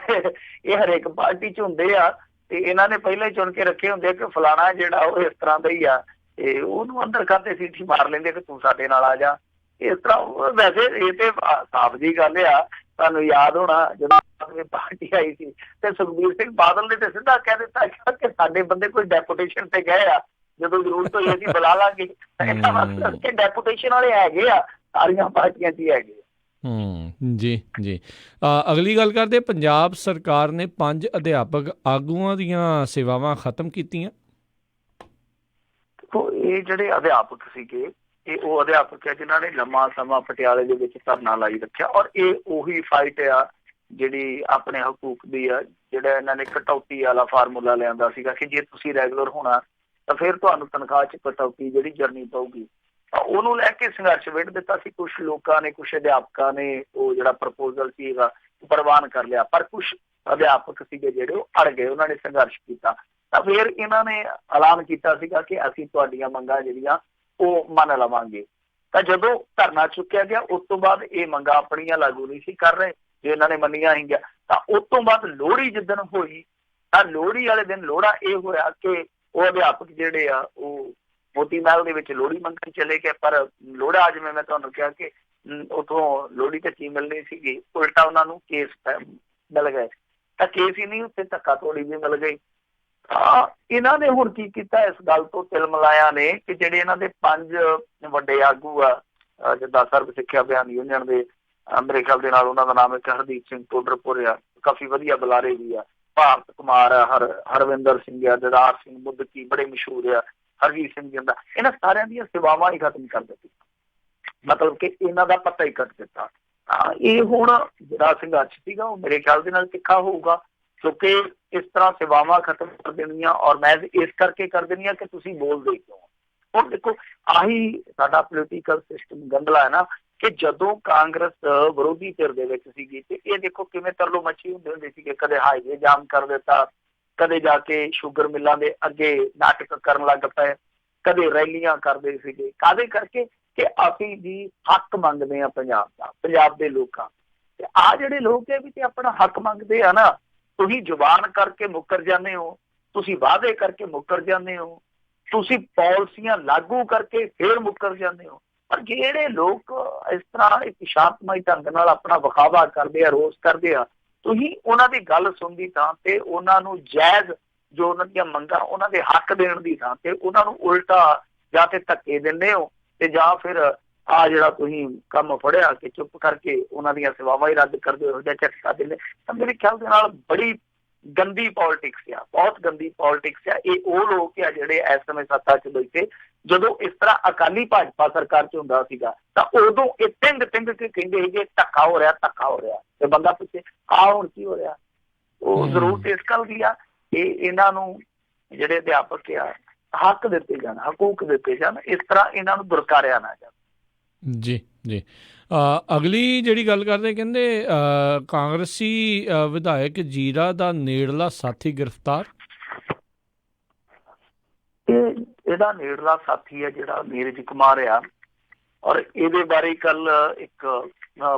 ਇਹ ਹਰੇਕ ਪਾਰਟੀ ਚ ਹੁੰਦੇ ਆ, ਤੇ ਇਹਨਾਂ ਨੇ ਪਹਿਲਾਂ ਹੀ ਚੁਣ ਕੇ ਰੱਖੇ ਹੁੰਦੇ ਆ ਕਿ ਫਲਾਣਾ ਜਿਹੜਾ ਉਹ ਇਸ ਤਰ੍ਹਾਂ ਦਾ ਹੀ ਆ, ਤੇ ਉਹਨੂੰ ਅੰਦਰ ਕਰਦੇ ਸੀਟੀ ਮਾਰ ਲੈਂਦੇ ਕਿ ਤੂੰ ਸਾਡੇ ਨਾਲ ਆ ਜਾ, ਇਸ ਤਰ੍ਹਾਂ। ਵੈਸੇ ਇਹ ਤੇ ਸਾਫ਼ ਜੀ ਗੱਲ ਆ, ਤੁਹਾਨੂੰ ਯਾਦ ਹੋਣਾ ਜਦੋਂ ਪਾਰਟੀ ਆਈ ਸੀ ਤੇ ਸੁਖਬੀਰ ਸਿੰਘ ਬਾਦਲ ਨੇ ਤੇ ਸਿੱਧਾ ਕਹਿ ਦਿੱਤਾ ਕਿ ਸਾਡੇ ਬੰਦੇ ਕੋਈ ਡੈਪੂਟੇਸ਼ਨ ਤੇ ਗਏ ਆ, ਜਦੋਂ ਜ਼ਰੂਰਤ ਹੋਈ ਅਸੀਂ ਬੁਲਾ ਲਾਂਗੇ। ਇਹਦਾ ਮਤਲਬ ਕਿ ਡੈਪੂਟੇਸ਼ਨ ਵਾਲੇ ਹੈਗੇ ਆ, ਸਾਰੀਆਂ ਪਾਰਟੀਆਂ 'ਚ ਹੀ ਹੈਗੇ। ਜੀ ਜੀ। ਅਗਲੀ ਗੱਲ ਕਰਦੇ, ਪੰਜਾਬ ਸਰਕਾਰ ਨੇ 5 ਅਧਿਆਪਕ ਆਗੂਆਂ ਦੀਆਂ ਸੇਵਾਵਾਂ ਖਤਮ ਕੀਤੀਆਂ। ਇਹ ਜਿਹੜੇ ਅਧਿਆਪਕ ਸੀਗੇ, ਇਹ ਉਹ ਅਧਿਆਪਕ ਹੈ ਜਿਨ੍ਹਾਂ ਨੇ ਲੰਮਾ ਸਮਾਂ ਪਟਿਆਲੇ ਦੇ ਵਿੱਚ ਧਰਨਾ ਲਾਈ ਰੱਖਿਆ, ਔਰ ਇਹ ਉਹੀ ਫਾਈਟ ਆ ਜਿਹੜੀ ਆਪਣੇ ਹਕੂਕ ਦੀ ਆ, ਜਿਹੜਾ ਇਹਨਾਂ ਨੇ ਕਟੌਤੀ ਵਾਲਾ ਫਾਰਮੂਲਾ ਲਿਆਂਦਾ ਸੀਗਾ ਕਿ ਜੇ ਤੁਸੀਂ ਰੈਗੂਲਰ ਹੋਣਾ ਤਾਂ ਫਿਰ ਤੁਹਾਨੂੰ ਤਨਖਾਹ 'ਚ ਕਟੌਤੀ ਜਿਹੜੀ ਕਰਨੀ ਪਊਗੀ। ਉਹਨੂੰ ਲੈ ਕੇ ਸੰਘਰਸ਼ ਵਿੱਢ ਦਿੱਤਾ ਸੀ ਕੁਛ ਲੋਕਾਂ ਨੇ, ਕੁਛ ਅਧਿਆਪਕਾਂ ਨੇ ਉਹ ਜਿਹੜਾ ਪ੍ਰਪੋਜ਼ਲ ਸੀਗਾ ਪ੍ਰਵਾਨ ਕਰ ਲਿਆ, ਪਰ ਕੁਛ ਅਧਿਆਪਕ ਸੀਗੇ ਜਿਹੜੇ ਉਹ ਅੜ ਗਏ, ਉਹਨਾਂ ਨੇ ਸੰਘਰਸ਼ ਕੀਤਾ। ਤਾਂ ਫਿਰ ਇਹਨਾਂ ਨੇ ਐਲਾਨ ਕੀਤਾ ਸੀਗਾ ਕਿ ਅਸੀਂ ਤੁਹਾਡੀਆਂ ਮੰਗਾਂ ਜਿਹੜੀਆਂ ਉਹ ਮੰਨ ਲਵਾਂਗੇ। ਤਾਂ ਜਦੋਂ ਧਰਨਾ ਚੁੱਕਿਆ ਗਿਆ ਉਸ ਤੋਂ ਬਾਅਦ ਇਹ ਮੰਗਾਂ ਆਪਣੀਆਂ ਲਾਗੂ ਨਹੀਂ ਸੀ ਕਰ ਰਹੇ, ਜੇ ਇਹਨਾਂ ਨੇ ਮੰਨੀਆਂ ਸੀਗੀਆਂ। ਤਾਂ ਉਸ ਤੋਂ ਬਾਅਦ ਲੋਹੜੀ ਜਿੱਦਣ ਹੋਈ ਤਾਂ ਲੋਹੜੀ ਵਾਲੇ ਦਿਨ ਲੋਹੜਾ ਇਹ ਹੋਇਆ ਕਿ ਉਹ ਅਧਿਆਪਕ ਜਿਹੜੇ ਆ ਉਹ ਮੋਤੀ ਮਹਿਲ ਦੇ ਵਿੱਚ ਲੋਹੜੀ ਮੰਗਣ ਚਲੇ ਗਏ, ਪਰ ਲੋਹੜਾ ਜਿਵੇਂ ਮੈਂ ਤੁਹਾਨੂੰ ਕਿਹਾ ਕਿ ਉੱਥੋਂ ਲੋਹੜੀ ਤੇ ਕੀ ਮਿਲਣੀ ਸੀਗੀ, ਉਲਟਾ ਉਹਨਾਂ ਨੂੰ ਕੇਸ ਮਿਲ ਗਏ। ਤਾਂ ਕੇਸ ਹੀ ਨਹੀਂ, ਉੱਥੇ ਧੱਕਾ ਧੋੜੀ ਵੀ ਮਿਲ ਗਈ। ਤਾਂ ਇਹਨਾਂ ਨੇ ਹੁਣ ਕੀ ਕੀਤਾ, ਇਸ ਗੱਲ ਤੋਂ ਤਿਲ ਮਲਾਇਆ ਨੇ ਕਿ ਜਿਹੜੇ ਇਹਨਾਂ ਦੇ 5 ਵੱਡੇ ਆਗੂ ਆ, ਜਿੱਦਾਂ ਸਰਬ ਸਿੱਖਿਆ ਅਭਿਆਨ ਯੂਨੀਅਨ ਦੇ ਮੇਰੇ ਖਿਆਲ ਦੇ ਨਾਲ ਉਹਨਾਂ ਦਾ ਨਾਮ ਇੱਕ ਹਰਦੀਪ ਸਿੰਘ ਟੋਡਰਪੁਰ ਆ, ਕਾਫੀ ਵਧੀਆ ਬੁਲਾਰੇ ਵੀ ਆ, ਭਾਰਤ ਕੁਮਾਰ ਆ, ਹਰਵਿੰਦਰ ਸਿੰਘ ਆ, ਦਿਦਾਰ ਸਿੰਘ ਮੁੱਦਕੀ ਬੜੇ ਮਸ਼ਹੂਰ ਆ, ਹਰਜੀਤ ਸਿੰਘ ਜਿੰਦਾ, ਇਹਨਾਂ ਸਾਰਿਆਂ ਦੀਆਂ ਸੇਵਾਵਾਂ ਹੀ ਖਤਮ ਕਰ ਦਿੱਤੀਆਂ, ਮਤਲਬ ਕਿ ਇਹਨਾਂ ਦਾ ਪਤਾ ਹੀ ਕੱਟ ਦਿੱਤਾ। ਇਹ ਹੁਣ ਜਿਹੜਾ ਸੰਘਰਸ਼ ਸੀਗਾ ਉਹ ਮੇਰੇ ਖਿਆਲ ਦੇ ਨਾਲ ਤਿੱਖਾ ਹੋਊਗਾ, ਕਿਉਂਕਿ ਇਸ ਤਰ੍ਹਾਂ ਸੇਵਾਵਾਂ ਖਤਮ ਕਰ ਦੇਣੀਆਂ, ਔਰ ਮੈਂ ਇਸ ਕਰਕੇ ਕਰ ਦੇਣੀ ਆ ਕਿ ਤੁਸੀਂ ਬੋਲਦੇ ਕਿਉਂ। ਹੁਣ ਦੇਖੋ, ਆਹੀ ਸਾਡਾ ਪੋਲੀਟੀਕਲ ਸਿਸਟਮ ਗੰਦਲਾ ਹੈ ਨਾ, ਕਿ ਜਦੋਂ ਕਾਂਗਰਸ ਵਿਰੋਧੀ ਧਿਰ ਦੇ ਵਿੱਚ ਸੀਗੀ ਤੇ ਇਹ ਦੇਖੋ ਕਿਵੇਂ ਤਰਲੋ ਮੱਛੀ ਹੁੰਦੇ ਸੀਗੇ, ਕਦੇ ਹਾਈਵੇ ਜਾਮ ਕਰ ਦਿੱਤਾ, ਕਦੇ ਜਾ ਕੇ ਸ਼ੂਗਰ ਮਿੱਲਾਂ ਦੇ ਅੱਗੇ ਨਾਟਕ ਕਰਨ ਲੱਗ ਪਏ, ਕਦੇ ਰੈਲੀਆਂ ਕਰਦੇ ਸੀਗੇ, ਕਾਹਦੇ ਕਰਕੇ ਕਿ ਅਸੀਂ ਵੀ ਹੱਕ ਮੰਗਦੇ ਆ ਪੰਜਾਬ ਦਾ, ਪੰਜਾਬ ਦੇ ਲੋਕਾਂ। ਤੇ ਆਹ ਜਿਹੜੇ ਲੋਕ ਹੈ ਵੀ ਤੇ ਆਪਣਾ ਹੱਕ ਮੰਗਦੇ ਆ ਨਾ, ਤੁਸੀਂ ਜ਼ੁਬਾਨ ਕਰਕੇ ਮੁੱਕਰ ਜਾਂਦੇ ਹੋ, ਤੁਸੀਂ ਵਾਅਦੇ ਕਰਕੇ ਮੁੱਕਰ ਜਾਂਦੇ ਹੋ, ਤੁਸੀਂ ਪਾਲਿਸੀਆਂ ਲਾਗੂ ਕਰਕੇ ਫੇਰ ਮੁੱਕਰ ਜਾਂਦੇ ਹੋ। ਪਰ ਜਿਹੜੇ ਲੋਕ ਇਸ ਤਰ੍ਹਾਂ ਇੱਕ ਸ਼ਾਂਤਮਈ ਢੰਗ ਨਾਲ ਆਪਣਾ ਵਿਖਾਵਾ ਕਰਦੇ ਆ, ਰੋਸ ਕਰਦੇ ਆ, ਤੁਸੀਂ ਉਹਨਾਂ ਦੀ ਗੱਲ ਸੁਣਦੀ ਥਾਂ ਤੇ ਉਹਨਾਂ ਨੂੰ ਜਾਇਜ਼ ਜੋ ਉਹਨਾਂ ਦੀਆਂ ਮੰਗਾਂ, ਉਹਨਾਂ ਦੇ ਹੱਕ ਦੇਣ ਦੀ ਥਾਂ ਤੇ ਉਹਨਾਂ ਨੂੰ ਉਲਟਾ ਜਾਂ ਤੇ ਧੱਕੇ ਦਿੰਦੇ ਹੋ, ਤੇ ਜਾਂ ਫਿਰ ਆਹ ਜਿਹੜਾ ਤੁਸੀਂ ਕੰਮ ਫੜਿਆ ਕਿ ਚੁੱਪ ਕਰਕੇ ਉਹਨਾਂ ਦੀਆਂ ਸੇਵਾਵਾਂ ਹੀ ਰੱਦ ਕਰਦੇ ਹੋ ਜਾਂ ਝਟਕਾ ਦਿੰਦੇ। ਤਾਂ ਮੇਰੇ ਖਿਆਲ ਦੇ ਨਾਲ ਬੜੀ ਗੰਦੀ ਪੋਲਿਟਿਕਸ ਆ, ਬਹੁਤ ਗੰਦੀ ਪੋਲਿਟਿਕਸ ਆ। ਇਹ ਉਹ ਲੋਕ ਆ ਜਿਹੜੇ ਇਸ ਸਮੇਂ ਸੱਤਾ 'ਚ ਬੈਠੇ, ਜਦੋਂ ਇਸ ਤਰ੍ਹਾਂ ਅਕਾਲੀ ਭਾਜਪਾ ਸਰਕਾਰ 'ਚ ਹੁੰਦਾ ਸੀਗਾ ਤਾਂ ਉਦੋਂ ਇਹ ਤਿੰਗ ਕੇ ਕਹਿੰਦੇ ਸੀਗੇ ਧੱਕਾ ਹੋ ਰਿਹਾ, ਧੱਕਾ ਹੋ ਰਿਹਾ, ਤੇ ਬੰਦਾ ਪੁੱਛੇ ਆਹ ਹੁਣ ਕੀ ਹੋ ਰਿਹਾ। ਉਹ ਜ਼ਰੂਰਤ ਇਸ ਗੱਲ ਦੀ ਆ ਕਿ ਇਹਨਾਂ ਨੂੰ ਜਿਹੜੇ ਅਧਿਆਪਕ ਆ ਹੱਕ ਦਿੱਤੇ ਜਾਣ, ਹਕੂਕ ਦਿੱਤੇ ਜਾਣ, ਇਸ ਤਰ੍ਹਾਂ ਇਹਨਾਂ ਨੂੰ ਦੁਰਕਾਰਿਆ ਨਾ ਜਾਵੇ। ਜੀ ਜੀ। ਅਗਲੀ ਜਿਹੜੀ ਗੱਲ ਕਰਦੇ, ਕਹਿੰਦੇ ਕਾਂਗਰਸੀ ਵਿਧਾਇਕ ਜੀਰਾ ਦਾ ਨੇੜਲਾ ਸਾਥੀ ਗ੍ਰਿਫਤਾਰ। ਇਹਦਾ ਨੇੜਲਾ ਸਾਥੀ ਹੈ ਜਿਹੜਾ ਨੀਰਜ ਕੁਮਾਰ ਆ, ਔਰ ਇਹਦੇ ਬਾਰੇ ਕੱਲ ਇੱਕ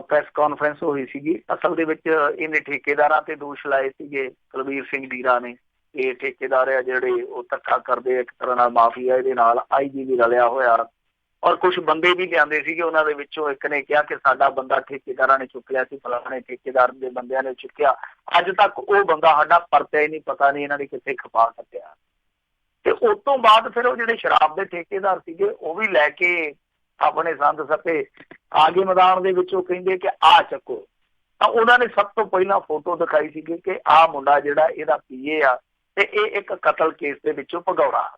ਪ੍ਰੈਸ ਕਾਨਫਰੰਸ ਹੋਈ ਸੀਗੀ। ਅਸਲ ਦੇ ਵਿੱਚ ਇਹਨੇ ਠੇਕੇਦਾਰਾਂ ਤੇ ਦੋਸ਼ ਲਾਏ ਸੀਗੇ, ਕੁਲਬੀਰ ਸਿੰਘ ਜੀਰਾ ਨੇ। ਇਹ ਠੇਕੇਦਾਰ ਆ ਜਿਹੜੇ ਉਹ ਧੱਕਾ ਕਰਦੇ, ਇੱਕ ਤਰ੍ਹਾਂ ਨਾਲ ਮਾਫੀਆ ਇਹਦੇ ਨਾਲ, IG ਵੀ ਰਲਿਆ ਹੋਇਆ, ਔਰ ਕੁਛ ਬੰਦੇ ਵੀ ਲਿਆਂਦੇ ਸੀਗੇ। ਉਹਨਾਂ ਦੇ ਵਿੱਚੋਂ ਇੱਕ ਨੇ ਕਿਹਾ ਕਿ ਸਾਡਾ ਬੰਦਾ ਠੇਕੇਦਾਰਾਂ ਨੇ ਚੁੱਕ ਲਿਆ ਸੀ, ਫਲਾਣੇ ਠੇਕੇਦਾਰ ਦੇ ਬੰਦਿਆਂ ਨੇ ਚੁੱਕਿਆ। ਅੱਜ ਤੱਕ ਉਹ ਬੰਦਾ ਸਾਡਾ ਪਰਤਿਆ ਹੀ ਨਹੀਂ, ਪਤਾ ਨਹੀਂ ਇਹਨਾਂ ਨੇ ਕਿੱਥੇ ਖਪਾ ਕੱਟਿਆ। ਤੇ ਉਸ ਤੋਂ ਬਾਅਦ ਫਿਰ ਉਹ ਜਿਹੜੇ ਸ਼ਰਾਬ ਦੇ ਠੇਕੇਦਾਰ ਸੀਗੇ ਉਹ ਵੀ ਲੈ ਕੇ ਆਪਣੇ ਸੰਦ ਸੱਪੇ ਆ ਗਏ ਮੈਦਾਨ ਦੇ ਵਿੱਚ। ਉਹ ਕਹਿੰਦੇ ਕਿ ਆਹ ਚੱਕੋ। ਤਾਂ ਉਹਨਾਂ ਨੇ ਸਭ ਤੋਂ ਪਹਿਲਾਂ ਫੋਟੋ ਦਿਖਾਈ ਸੀਗੀ ਕਿ ਆਹ ਮੁੰਡਾ ਜਿਹੜਾ ਇਹਦਾ PA ਆ ਤੇ ਇਹ ਇੱਕ ਕਤਲ ਕੇਸ ਦੇ ਵਿੱਚੋਂ ਭਗੌੜਾ।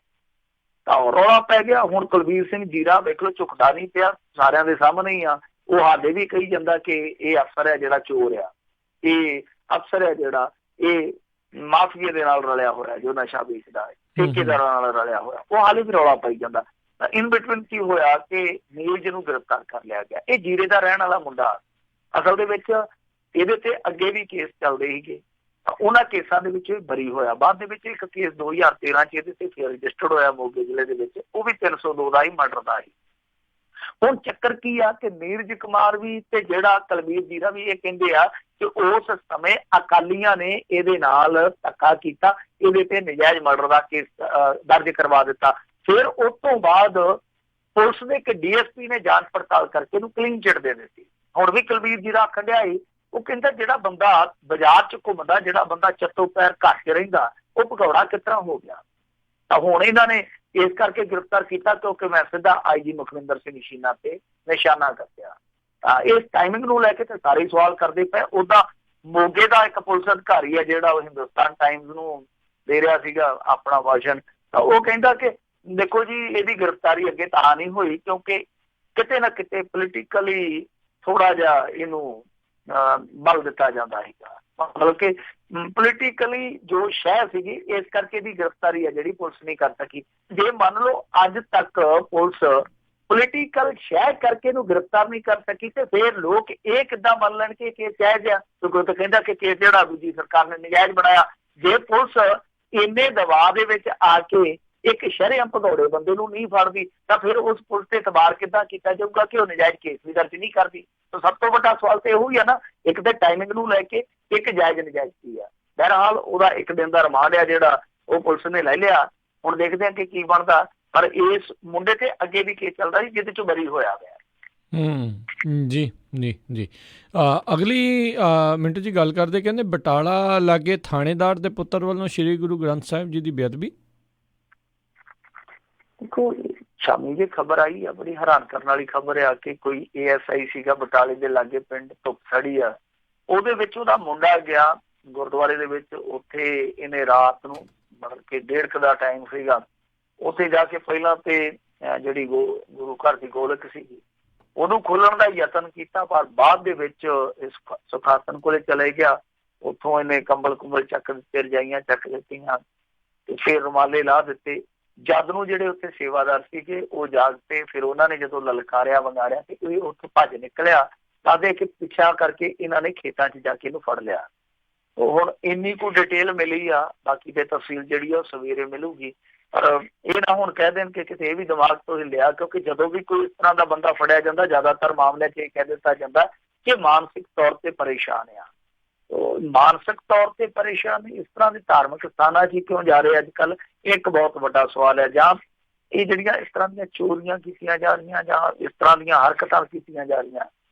ਤਾਂ ਰੌਲਾ ਪੈ ਗਿਆ। ਹੁਣ ਕੁਲਬੀਰ ਸਿੰਘ ਜੀਰਾ ਵੇਖ ਲਓ, ਝੁਕਦਾ ਨਹੀਂ ਪਿਆ, ਸਾਰਿਆਂ ਦੇ ਸਾਹਮਣੇ ਹੀ ਆ। ਉਹ ਹਾਲੇ ਵੀ ਕਹੀ ਜਾਂਦਾ ਕਿ ਇਹ ਅਫਸਰ ਹੈ ਜਿਹੜਾ ਚੋਰ ਆ, ਇਹ ਅਫਸਰ ਹੈ ਜਿਹੜਾ ਇਹ ਮਾਫੀਏ ਦੇ ਨਾਲ ਰਲਿਆ ਹੋਇਆ, ਜੋ ਨਸ਼ਾ ਵੇਚਦਾ ਹੈ, ਠੇਕੇਦਾਰਾਂ ਨਾਲ ਰਲਿਆ ਹੋਇਆ, ਉਹ ਹਾਲੇ ਵੀ ਰੌਲਾ ਪਾਈ ਜਾਂਦਾ। ਇਨ ਬਿਟਵੀਨ ਕੀ ਹੋਇਆ ਕਿ ਨੀਰਜ ਨੂੰ ਗ੍ਰਿਫਤਾਰ ਕਰ ਲਿਆ ਗਿਆ। ਇਹ ਜੀਰੇ ਦਾ ਰਹਿਣ ਵਾਲਾ ਮੁੰਡਾ, ਅਸਲ ਦੇ ਵਿੱਚ ਇਹਦੇ ਤੇ ਅੱਗੇ ਵੀ ਕੇਸ ਚੱਲਦੇ ਸੀਗੇ, ਉਹਨਾਂ ਕੇਸਾਂ ਦੇ ਵਿੱਚ ਬਰੀ ਹੋਇਆ। ਬਾਅਦ ਦੇ ਵਿੱਚ ਇੱਕ ਕੇਸ 2013 ਚ ਇਹਦੇ ਤੇ ਫਿਰ ਰਜਿਸਟਰਡ ਹੋਇਆ ਮੋਗੇ ਜ਼ਿਲ੍ਹੇ ਦੇ ਵਿੱਚ, ਉਹ ਵੀ 302 ਦਾ ਹੀ ਮਰਡਰ ਦਾ ਸੀ। ਹੁਣ ਚੱਕਰ ਕੀ ਆ ਕਿ ਨੀਰਜ ਕੁਮਾਰ ਵੀ ਤੇ ਜਿਹੜਾ ਕੁਲਵੀਰ ਜੀਰਾ ਵੀ ਇਹ ਕਹਿੰਦੇ ਆ ਕਿ ਉਸ ਸਮੇਂ ਅਕਾਲੀਆਂ ਨੇ ਇਹਦੇ ਨਾਲ ਧੱਕਾ ਕੀਤਾ, ਇਹਦੇ ਤੇ ਨਜਾਇਜ਼ ਮਰਡਰ ਦਾ ਕੇਸ ਦਰਜ ਕਰਵਾ ਦਿੱਤਾ। ਫਿਰ ਉਸ ਤੋਂ ਬਾਅਦ ਪੁਲਿਸ ਦੇ ਇੱਕ DSP ਨੇ ਜਾਂਚ ਪੜਤਾਲ ਕਰਕੇ ਇਹਨੂੰ ਕਲੀਨ ਚਿੱਟ ਦੇ ਦਿੱਤੀ। ਹੁਣ ਵੀ ਕੁਲਵੀਰ ਜੀਰਾ ਆਖਣ ਡਿਆ ਸੀ, ਉਹ ਕਹਿੰਦਾ ਜਿਹੜਾ ਬੰਦਾ ਬਾਜ਼ਾਰ ਚ ਘੁੰਮਦਾ, ਜਿਹੜਾ ਬੰਦਾ ਚੱਤੋ ਪੈਰ ਘਰ ਚ ਰਹਿੰਦਾ, ਉਹ ਭਗੌੜਾ ਕਿਸ ਤਰ੍ਹਾਂ ਹੋ ਗਿਆ। ਤਾਂ ਹੁਣ ਇਹਨਾਂ ਨੇ ਇਸ ਕਰਕੇ ਗ੍ਰਿਫਤਾਰ ਕੀਤਾ ਕਿਉਂਕਿ ਮੈਂ ਸਿੱਧਾ IG ਮੁਖਵਿੰਦਰ ਸਿੰਘ ਸ਼ੀਨਾ ਤੇ ਨਿਸ਼ਾਨਾ ਕੱਸਿਆ। ਤਾਂ ਇਸ ਟਾਈਮਿੰਗ ਨੂੰ ਲੈ ਕੇ ਤੇ ਸਾਰੇ ਸਵਾਲ ਕਰਦੇ ਪਏ। ਉਹਦਾ ਮੋਗੇ ਦਾ ਇੱਕ ਪੁਲਿਸ ਅਧਿਕਾਰੀ ਹੈ ਜਿਹੜਾ ਉਹ ਹਿੰਦੁਸਤਾਨ ਟਾਈਮਜ਼ ਨੂੰ ਦੇ ਰਿਹਾ ਸੀਗਾ ਆਪਣਾ ਭਾਸ਼ਣ, ਤਾਂ ਉਹ ਕਹਿੰਦਾ ਕਿ ਦੇਖੋ ਜੀ ਇਹਦੀ ਗ੍ਰਿਫਤਾਰੀ ਅੱਗੇ ਤਾਂ ਨਹੀਂ ਹੋਈ ਕਿਉਂਕਿ ਕਿਤੇ ਨਾ ਕਿਤੇ ਪੋਲੀਟੀਕਲੀ ਥੋੜਾ ਜਿਹਾ ਇਹਨੂੰ ਬਲ ਦਿੱਤਾ ਜਾਂਦਾ ਸੀਗਾ, ਮਤਲਬ ਕਿ ਪੋਲੀਟੀਕਲੀ ਜੋ ਸ਼ਹਿ ਸੀਗੀ, ਇਸ ਕਰਕੇ ਦੀ ਗ੍ਰਿਫਤਾਰੀ ਹੈ ਜਿਹੜੀ ਪੁਲਿਸ ਨਹੀਂ ਕਰ ਸਕੀ। ਜੇ ਮੰਨ ਲਓ ਅੱਜ ਤੱਕ ਪੁਲਿਸ ਪੋਲੀਟੀਕਲ ਸ਼ਹਿ ਕਰਕੇ ਇਹਨੂੰ ਗ੍ਰਿਫਤਾਰ ਨਹੀਂ ਕਰ ਸਕੀ ਤੇ ਫਿਰ ਲੋਕ ਇਹ ਕਿੱਦਾਂ ਮੰਨ ਲੈਣ ਕਿ ਕੇਸ ਜਾਇਜ਼ ਆ? ਕੋਈ ਤਾਂ ਕਹਿੰਦਾ ਕਿ ਕੇਸ ਜਿਹੜਾ ਦੂਜੀ ਸਰਕਾਰ ਨੇ ਨਜਾਇਜ਼ ਬਣਾਇਆ। ਜੇ ਪੁਲਿਸ ਇੰਨੇ ਦਬਾਅ ਦੇ ਵਿੱਚ ਆ ਕੇ ਇੱਕ ਸ਼ਰੇਆਮ ਭਗੌੜੇ ਬੰਦੇ ਨੂੰ ਨਹੀਂ ਫੜਦੀ ਤਾਂ ਫਿਰ ਉਸ ਪੁਲਿਸ ਤੇ ਇਤਬਾਰ ਕਿੱਦਾਂ ਕੀਤਾ ਜਾਊਗਾ ਕਿ ਉਹ ਨਜਾਇਜ਼ ਕੇਸ ਵੀ ਦਰਜ ਨਹੀਂ ਕਰਦੀ? ਤਾਂ ਸਭ ਤੋਂ ਵੱਡਾ ਸਵਾਲ ਤੇ ਇਹੋ ਹੀ ਆ ਨਾ, ਇੱਕ ਤਾਂ ਟਾਈਮਿੰਗ ਨੂੰ ਲੈ ਕੇ, ਇੱਕ ਜਾਇਜ਼ ਨਜਾਇਜ਼ ਕੀ ਆ। ਬਹਰਹਾਲ ਉਹਦਾ 1 ਦਿਨ ਦਾ ਰਿਮਾਂਡ ਆ ਜਿਹੜਾ ਉਹ ਪੁਲਿਸ ਨੇ ਲੈ ਲਿਆ। ਹੁਣ ਦੇਖਦੇ ਹਾਂ ਕਿ ਕੀ ਬਣਦਾ। ਪਰ ਇਸ ਮੁੰਡੇ ਤੇ ਅੱਗੇ ਵੀ ਕੇਸ ਚੱਲਦਾ ਸੀ ਜਿਹਦੇ ਚੋਂ ਬਰੀ ਹੋਇਆ ਗਿਆ। ਜੀ ਜੀ ਜੀ ਅਗਲੀ ਮਿੰਟੂ ਜੀ ਗੱਲ ਕਰਦੇ, ਕਹਿੰਦੇ ਬਟਾਲਾ ਲਾਗੇ ਥਾਣੇਦਾਰ ਦੇ ਪੁੱਤਰ ਵੱਲੋਂ ਸ਼੍ਰੀ ਗੁਰੂ ਗ੍ਰੰਥ ਸਾਹਿਬ ਜੀ ਦੀ ਬੇਅਦਬੀ। ਦੇਖੋ ਸ਼ਾਮੀ ਜੇ ਖਬਰ ਆਈ ਆ, ਬੜੀ ਹੈਰਾਨ ਕਰਨ ਵਾਲੀ ਖਬਰ ਆ ਕਿ ਕੋਈ ASI ਸੀਗਾ ਬਟਾਲੇ ਦੇ ਲਾਗੇ ਪਿੰਡ ਧੁੱਪਸੜੀ ਆ, ਉਹਦੇ ਵਿੱਚ ਉਹਦਾ ਮੁੰਡਾ ਗਿਆ ਗੁਰਦੁਆਰੇ ਦੇ ਵਿੱਚ। ਉੱਥੇ ਇਹਨੇ ਰਾਤ ਨੂੰ ਮਤਲਬ ਕਿ 1:30 ਦਾ ਟਾਈਮ ਸੀਗਾ, ਉੱਥੇ ਜਾ ਕੇ ਪਹਿਲਾਂ ਤੇ ਜਿਹੜੀ ਗੁਰੂ ਘਰ ਦੀ ਗੋਲਕ ਸੀਗੀ ਉਹਨੂੰ ਖੋਲਣ ਦਾ ਯਤਨ ਕੀਤਾ, ਪਰ ਬਾਅਦ ਦੇ ਵਿੱਚ ਇਸ ਸੁਖਾਸਨ ਕੋਲੇ ਚਲੇ ਗਿਆ। ਉੱਥੋਂ ਇਹਨੇ ਕੰਬਲ ਕੁੰਬਲ ਚੱਕ ਦਿੱਤੇ, ਰਜਾਈਆਂ ਚੱਕ ਦਿੱਤੀਆਂ ਤੇ ਫਿਰ ਰੁਮਾਲੇ ਲਾ ਦਿੱਤੇ। ਜਦ ਨੂੰ ਜਿਹੜੇ ਉੱਥੇ ਸੇਵਾਦਾਰ ਸੀਗੇ ਉਹ ਜਾਗ ਪਏ। ਫਿਰ ਉਹਨਾਂ ਨੇ ਜਦੋਂ ਲਲਕਾਰਿਆ ਵੰਗਾਰਿਆ ਤੇ ਇਹ ਉੱਥੋਂ ਭੱਜ ਨਿਕਲਿਆ, ਤਾਂ ਦੇ ਕੇ ਪਿੱਛਾ ਕਰਕੇ ਇਹਨਾਂ ਨੇ ਖੇਤਾਂ 'ਚ ਜਾ ਕੇ ਇਹਨੂੰ ਫੜ ਲਿਆ। ਉਹ ਹੁਣ ਇੰਨੀ ਕੁ ਡਿਟੇਲ ਮਿਲੀ ਆ, ਬਾਕੀ ਤੇ ਤਫਸੀਲ ਜਿਹੜੀ ਆ ਉਹ ਸਵੇਰੇ ਮਿਲੂਗੀ। ਪਰ ਇਹ ਨਾ ਹੁਣ ਕਹਿ ਦੇਣ ਕਿ ਕਿਤੇ ਇਹ ਵੀ ਦਿਮਾਗ ਤੋਂ ਹਿੱਲਿਆ, ਕਿਉਂਕਿ ਜਦੋਂ ਵੀ ਕੋਈ ਇਸ ਤਰ੍ਹਾਂ ਦਾ ਬੰਦਾ ਫੜਿਆ ਜਾਂਦਾ ਜ਼ਿਆਦਾਤਰ ਮਾਮਲਿਆਂ 'ਚ ਇਹ ਕਹਿ ਦਿੱਤਾ ਜਾਂਦਾ ਕਿ ਮਾਨਸਿਕ ਤੌਰ ਤੇ ਪਰੇਸ਼ਾਨ ਆ। ਮਾਨਸਿਕ ਤੌਰ ਤੇ ਪਰੇਸ਼ਾਨ ਇਸ ਤਰ੍ਹਾਂ ਦੇ ਧਾਰਮਿਕ ਸਥਾਨਾਂ 'ਚ ਕਿਉਂ ਜਾ ਰਹੇ ਅੱਜ ਕੱਲ੍ਹ, ਇੱਕ ਬਹੁਤ ਵੱਡਾ ਸਵਾਲ ਹੈ। ਜਾਂ ਇਹ ਜਿਹੜੀਆਂ ਇਸ ਤਰ੍ਹਾਂ ਦੀਆਂ ਚੋਰੀਆਂ ਕੀਤੀਆਂ ਜਾ ਰਹੀਆਂ ਜਾਂ ਇਸ ਤਰ੍ਹਾਂ ਦੀਆਂ ਹਰਕਤਾਂ ਕੀਤੀਆਂ ਜਾ ਰਹੀਆਂ,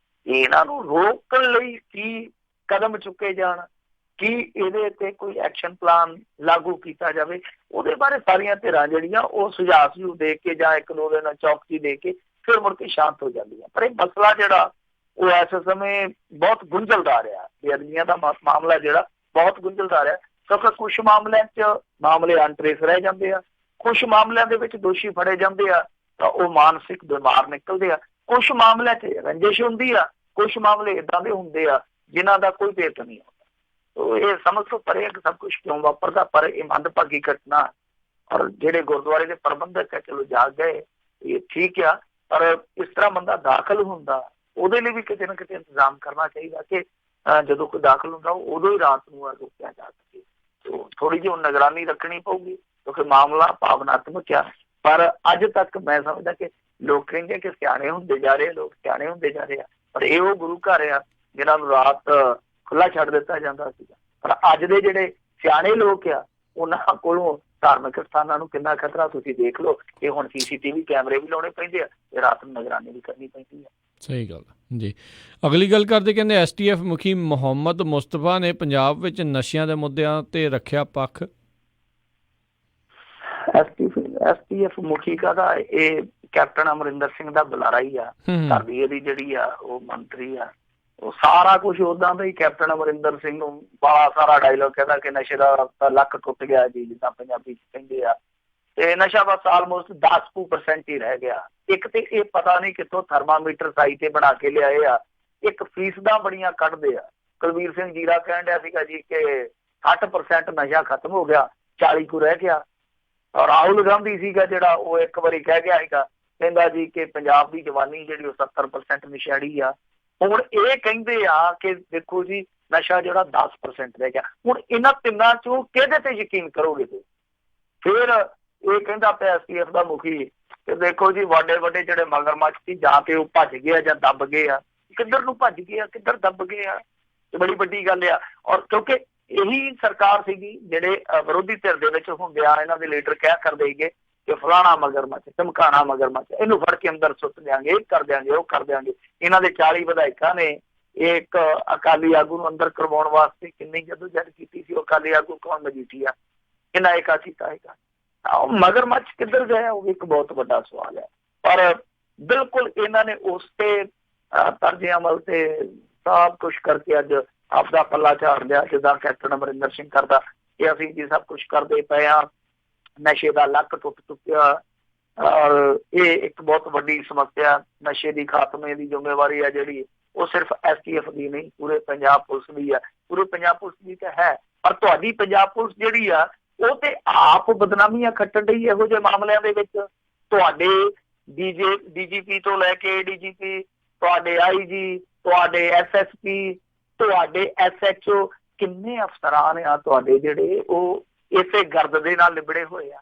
ਇਹਨਾਂ ਨੂੰ ਰੋਕਣ ਲਈ ਕੀ ਕਦਮ ਚੁੱਕੇ ਜਾਣ, ਕੀ ਇਹਦੇ ਤੇ ਕੋਈ ਐਕਸ਼ਨ ਪਲਾਨ ਲਾਗੂ ਕੀਤਾ ਜਾਵੇ, ਉਹਦੇ ਬਾਰੇ ਸਾਰੀਆਂ ਧਿਰਾਂ ਜਿਹੜੀਆਂ ਉਹ ਸੁਝਾਅ ਦੇ ਕੇ ਜਾਂ ਇੱਕ ਦੋ ਦਿਨ ਚੌਕਸੀ ਦੇ ਕੇ ਫਿਰ ਮੁੜ ਕੇ ਸ਼ਾਂਤ ਹੋ ਜਾਂਦੀਆਂ। ਪਰ ਇਹ ਮਸਲਾ ਜਿਹੜਾ ਉਹ ਇਸ ਸਮੇਂ ਬਹੁਤ ਗੁੰਝਲਦਾਰ ਆ। ਬੇਅਦਬੀਆਂ ਦਾ ਮਾਮਲਾ ਜਿਹੜਾ ਬਹੁਤ ਗੁੰਝਲਦਾਰ ਆ, ਕਿਉਂਕਿ ਕੁਛ ਮਾਮਲਿਆਂ 'ਚ ਮਾਮਲੇ ਅਨਟਰੇਸ ਰਹਿ ਜਾਂਦੇ ਆ, ਕੁਛ ਮਾਮਲਿਆਂ ਦੇ ਵਿੱਚ ਦੋਸ਼ੀ ਫੜੇ ਜਾਂਦੇ ਆ ਤਾਂ ਉਹ ਮਾਨਸਿਕ ਬਿਮਾਰ ਨਿਕਲਦੇ ਆ, ਕੁਛ ਮਾਮਲਿਆਂ 'ਚ ਰੰਜਿਸ਼ ਹੁੰਦੀ ਆ, ਕੁਛ ਮਾਮਲੇ ਏਦਾਂ ਦੇ ਹੁੰਦੇ ਆ ਜਿਨ੍ਹਾਂ ਦਾ ਕੋਈ ਭੇਤ ਨਹੀਂ ਹੁੰਦਾ। ਇਹ ਸਮਝ ਤੋਂ ਪਰੇ ਕਿ ਸਭ ਕੁਛ ਕਿਉਂ ਵਾਪਰਦਾ, ਪਰ ਇਹ ਮੰਦਭਾਗੀ ਘਟਨਾ। ਔਰ ਜਿਹੜੇ ਗੁਰਦੁਆਰੇ ਦੇ ਪ੍ਰਬੰਧਕ ਆ ਚਲੋ ਜਾਗ ਗਏ, ਇਹ ਠੀਕ ਆ, ਪਰ ਇਸ ਤਰ੍ਹਾਂ ਬੰਦਾ ਦਾਖਲ ਹੁੰਦਾ ਉਹਦੇ ਲਈ ਵੀ ਕਿਤੇ ਨਾ ਕਿਤੇ ਇੰਤਜ਼ਾਮ ਕਰਨਾ ਚਾਹੀਦਾ ਕਿ ਜਦੋਂ ਕੋਈ ਦਾਖਲ ਹੁੰਦਾ ਉਦੋਂ ਹੀ ਰਾਤ ਨੂੰ ਰੋਕਿਆ ਜਾ ਸਕੇ। ਥੋੜੀ ਜਿਹੀ ਨਿਗਰਾਨੀ ਰੱਖਣੀ ਪਊਗੀ ਕਿਉਂਕਿ ਮਾਮਲਾ ਭਾਵਨਾਤਮਕ ਆ। ਪਰ ਅੱਜ ਤੱਕ ਮੈਂ ਸਮਝਦਾ ਕਿ ਲੋਕ ਕਹਿੰਦੇ ਕਿ ਸਿਆਣੇ ਹੁੰਦੇ ਜਾ ਰਹੇ, ਲੋਕ ਸਿਆਣੇ ਹੁੰਦੇ ਜਾ ਰਹੇ ਆ, ਪਰ ਇਹ ਉਹ ਗੁਰੂ ਘਰ ਆ ਜਿਹਨਾਂ ਨੂੰ ਰਾਤ ਖੁੱਲਾ ਛੱਡ ਦਿੱਤਾ ਜਾਂਦਾ ਸੀਗਾ। ਪਰ ਅੱਜ ਦੇ ਜਿਹੜੇ ਸਿਆਣੇ ਲੋਕ ਆ ਉਹਨਾਂ ਕੋਲੋਂ ਧਾਰਮਿਕ ਸਥਾਨਾਂ ਨੂੰ ਕਿੰਨਾ ਖਤਰਾ ਤੁਸੀਂ ਦੇਖ ਲਓ। ਇਹ ਹੁਣ CCTV ਕੈਮਰੇ ਵੀ ਲਾਉਣੇ ਪੈਂਦੇ ਆ ਤੇ ਰਾਤ ਨੂੰ ਨਿਗਰਾਨੀ ਵੀ ਕਰਨੀ ਪੈਂਦੀ ਆ। ਸਹੀ ਗੱਲ ਜੀ। ਅਗਲੀ ਗੱਲ ਕਰਦੇ, ਕਹਿੰਦੇ STF ਮੁਖੀ ਮੁਹੰਮਦ ਮੁਸਤਫਾ ਨੇ ਪੰਜਾਬ ਵਿੱਚ ਨਸ਼ਿਆਂ ਦੇ ਮੁੱਦਿਆਂ ਤੇ ਰੱਖਿਆ ਪੱਖ। STF ਮੁਖੀ ਦਾ ਇਹ ਕੈਪਟਨ ਅਮਰਿੰਦਰ ਸਿੰਘ ਦਾ ਬੁਲਾਰਾ ਹੀ ਆ। ਸਾਡੀ ਇਹਦੀ ਜਿਹੜੀ ਆ ਉਹ ਮੰਤਰੀ ਆ, ਉਹ ਸਾਰਾ ਕੁਛ ਓਦਾਂ ਦਾ ਹੀ। ਕੈਪਟਨ ਅਮਰਿੰਦਰ ਸਿੰਘ ਬੜਾ ਸਾਰਾ ਡਾਇਲੋਗ ਕਹਿੰਦਾ ਕਿ ਨਸ਼ੇ ਦਾ ਲੱਕ ਟੁੱਟ ਗਿਆ ਜੀ, ਜਿੱਦਾਂ ਪੰਜਾਬੀ 'ਚ ਕਹਿੰਦੇ ਆ, ਤੇ ਨਸ਼ਾ ਬਸ ਆਲਮੋਸਟ 10% ਹੀ ਰਹਿ ਗਿਆ। ਇੱਕ ਤੇ ਇਹ ਪਤਾ ਨਹੀਂ ਕਿੱਥੋਂ ਥਰਮਾਮੀਟਰ ਸਾਈ ਤੇ ਬਣਾ ਕੇ ਲਿਆਏ ਆ, ਇੱਕ ਫੀਸਦਾਂ ਬੜੀਆਂ ਕੱਢਦੇ ਆ। ਕੁਲਵੀਰ ਸਿੰਘ ਜੀਰਾ ਕਹਿਣ ਡਿਆ ਸੀਗਾ ਜੀ ਕਿ 60% ਨਸ਼ਾ ਖਤਮ ਹੋ ਗਿਆ, 40 ਕੁ ਰਹਿ ਗਿਆ। ਰਾਹੁਲ ਗਾਂਧੀ ਸੀਗਾ ਜਿਹੜਾ, ਉਹ ਇੱਕ ਵਾਰੀ ਕਹਿ ਗਿਆ ਸੀਗਾ, ਕਹਿੰਦਾ ਜੀ ਕਿ ਪੰਜਾਬ ਦੀ ਜਵਾਨੀ ਜਿਹੜੀ ਉਹ 70% ਨਸ਼ੇੜੀ ਆ। ਹੁਣ ਇਹ ਕਹਿੰਦੇ ਆ ਕਿ ਦੇਖੋ ਜੀ ਨਸ਼ਾ ਜਿਹੜਾ 10% ਰਹਿ ਗਿਆ। ਹੁਣ ਇਹਨਾਂ ਤਿੰਨਾਂ ਚੋਂ ਕਿਹਦੇ ਤੇ ਯਕੀਨ ਕਰੋਗੇ ਤੁਸੀਂ? ਫਿਰ ਇਹ ਕਹਿੰਦਾ ਪਿਆ STF ਦਾ ਮੁਖੀ ਕਿ ਦੇਖੋ ਜੀ ਵੱਡੇ ਵੱਡੇ ਜਿਹੜੇ ਮਗਰਮੱਛ ਸੀ ਜਾਂ ਤੇ ਉਹ ਭੱਜ ਗਏ ਆ ਜਾਂ ਦੱਬ ਗਏ ਆ। ਕਿੱਧਰ ਨੂੰ ਭੱਜ ਗਏ ਆ, ਕਿੱਧਰ ਦੱਬ ਗਏ ਆ, ਇਹ ਬੜੀ ਵੱਡੀ ਗੱਲ ਆ। ਔਰ ਕਿਉਂਕਿ ਇਹੀ ਸਰਕਾਰ ਸੀਗੀ ਜਿਹੜੇ ਵਿਰੋਧੀ ਧਿਰ ਦੇ ਵਿੱਚ ਹੁੰਦਿਆਂ ਇਹਨਾਂ ਦੇ ਲੀਡਰ ਕਹਿ ਕਰਦੇ ਸੀਗੇ ਕਿ ਫਲਾਣਾ ਮਗਰਮੱਛ, ਧਮਕਾਣਾ ਮਗਰਮੱਛ, ਇਹਨੂੰ ਫੜ ਕੇ ਅੰਦਰ ਸੁੱਟ ਦਿਆਂਗੇ, ਇਹ ਕਰ ਦਿਆਂਗੇ, ਉਹ ਕਰ ਦਿਆਂਗੇ। ਇਹਨਾਂ ਦੇ 40 ਵਿਧਾਇਕਾਂ ਨੇ ਇੱਕ ਅਕਾਲੀ ਆਗੂ ਨੂੰ ਅੰਦਰ ਕਰਵਾਉਣ ਵਾਸਤੇ ਕਿੰਨੀ ਜਦੋਜਹਿਦ ਕੀਤੀ ਸੀ। ਉਹ ਅਕਾਲੀ ਆਗੂ ਕੌਣ? ਮਜੀਠੀਆ। ਇਹਨਾਂ ਇਹ ਕੀਤਾ ਹੈਗਾ। ਮਗਰਮੱਛ ਕਿੱਧਰ ਗਿਆ, ਉਹ ਇੱਕ ਬਹੁਤ ਵੱਡਾ ਸਵਾਲ ਹੈ। ਪਰ ਬਿਲਕੁਲ ਇਹਨਾਂ ਨੇ ਉਸ ਤੇ ਤਰਜੇ ਅਮਲ ਤੇ ਸਭ ਕੁਛ ਕਰਕੇ ਅੱਜ ਆਪਦਾ ਪੱਲਾ ਝਾੜ ਲਿਆ, ਜਿੱਦਾਂ ਕੈਪਟਨ ਅਮਰਿੰਦਰ ਸਿੰਘ ਕਰਦਾ ਕਿ ਅਸੀਂ ਜੀ ਸਭ ਕੁਛ ਕਰਦੇ ਪਏ ਹਾਂ, ਨਸ਼ੇ ਦਾ ਲੱਕ ਟੁੱਟ ਚੁੱਕਿਆ। ਔਰ ਇਹ ਇੱਕ ਬਹੁਤ ਵੱਡੀ ਸਮੱਸਿਆ, ਨਸ਼ੇ ਦੀ ਖਾਤਮੇ ਦੀ ਜ਼ਿੰਮੇਵਾਰੀ ਹੈ ਜਿਹੜੀ ਉਹ ਸਿਰਫ STF ਦੀ ਨਹੀਂ, ਪੂਰੇ ਪੰਜਾਬ ਪੁਲਿਸ ਦੀ ਹੈ। ਪੂਰੇ ਪੰਜਾਬ ਪੁਲਿਸ ਦੀ ਤਾਂ ਹੈ, ਪਰ ਤੁਹਾਡੀ ਪੰਜਾਬ ਪੁਲਿਸ ਜਿਹੜੀ ਆ ਉਹ ਤੇ ਆਪ ਬਦਨਾਮੀਆਂ ਖੱਟਣ ਡਈ ਇਹੋ ਜਿਹੇ ਮਾਮਲਿਆਂ ਦੇ ਵਿੱਚ। ਤੁਹਾਡੇ DGP ਤੋਂ ਲੈ ਕੇ ADGP, ਤੁਹਾਡੇ IG, ਤੁਹਾਡੇ SSP, ਤੁਹਾਡੇ SHO, ਕਿੰਨੇ ਅਫਸਰਾਨ ਆ ਤੁਹਾਡੇ ਜਿਹੜੇ ਉਹ ਇਸੇ ਗਰਦ ਦੇ ਨਾਲ ਲਿਬੜੇ ਹੋਏ ਆ।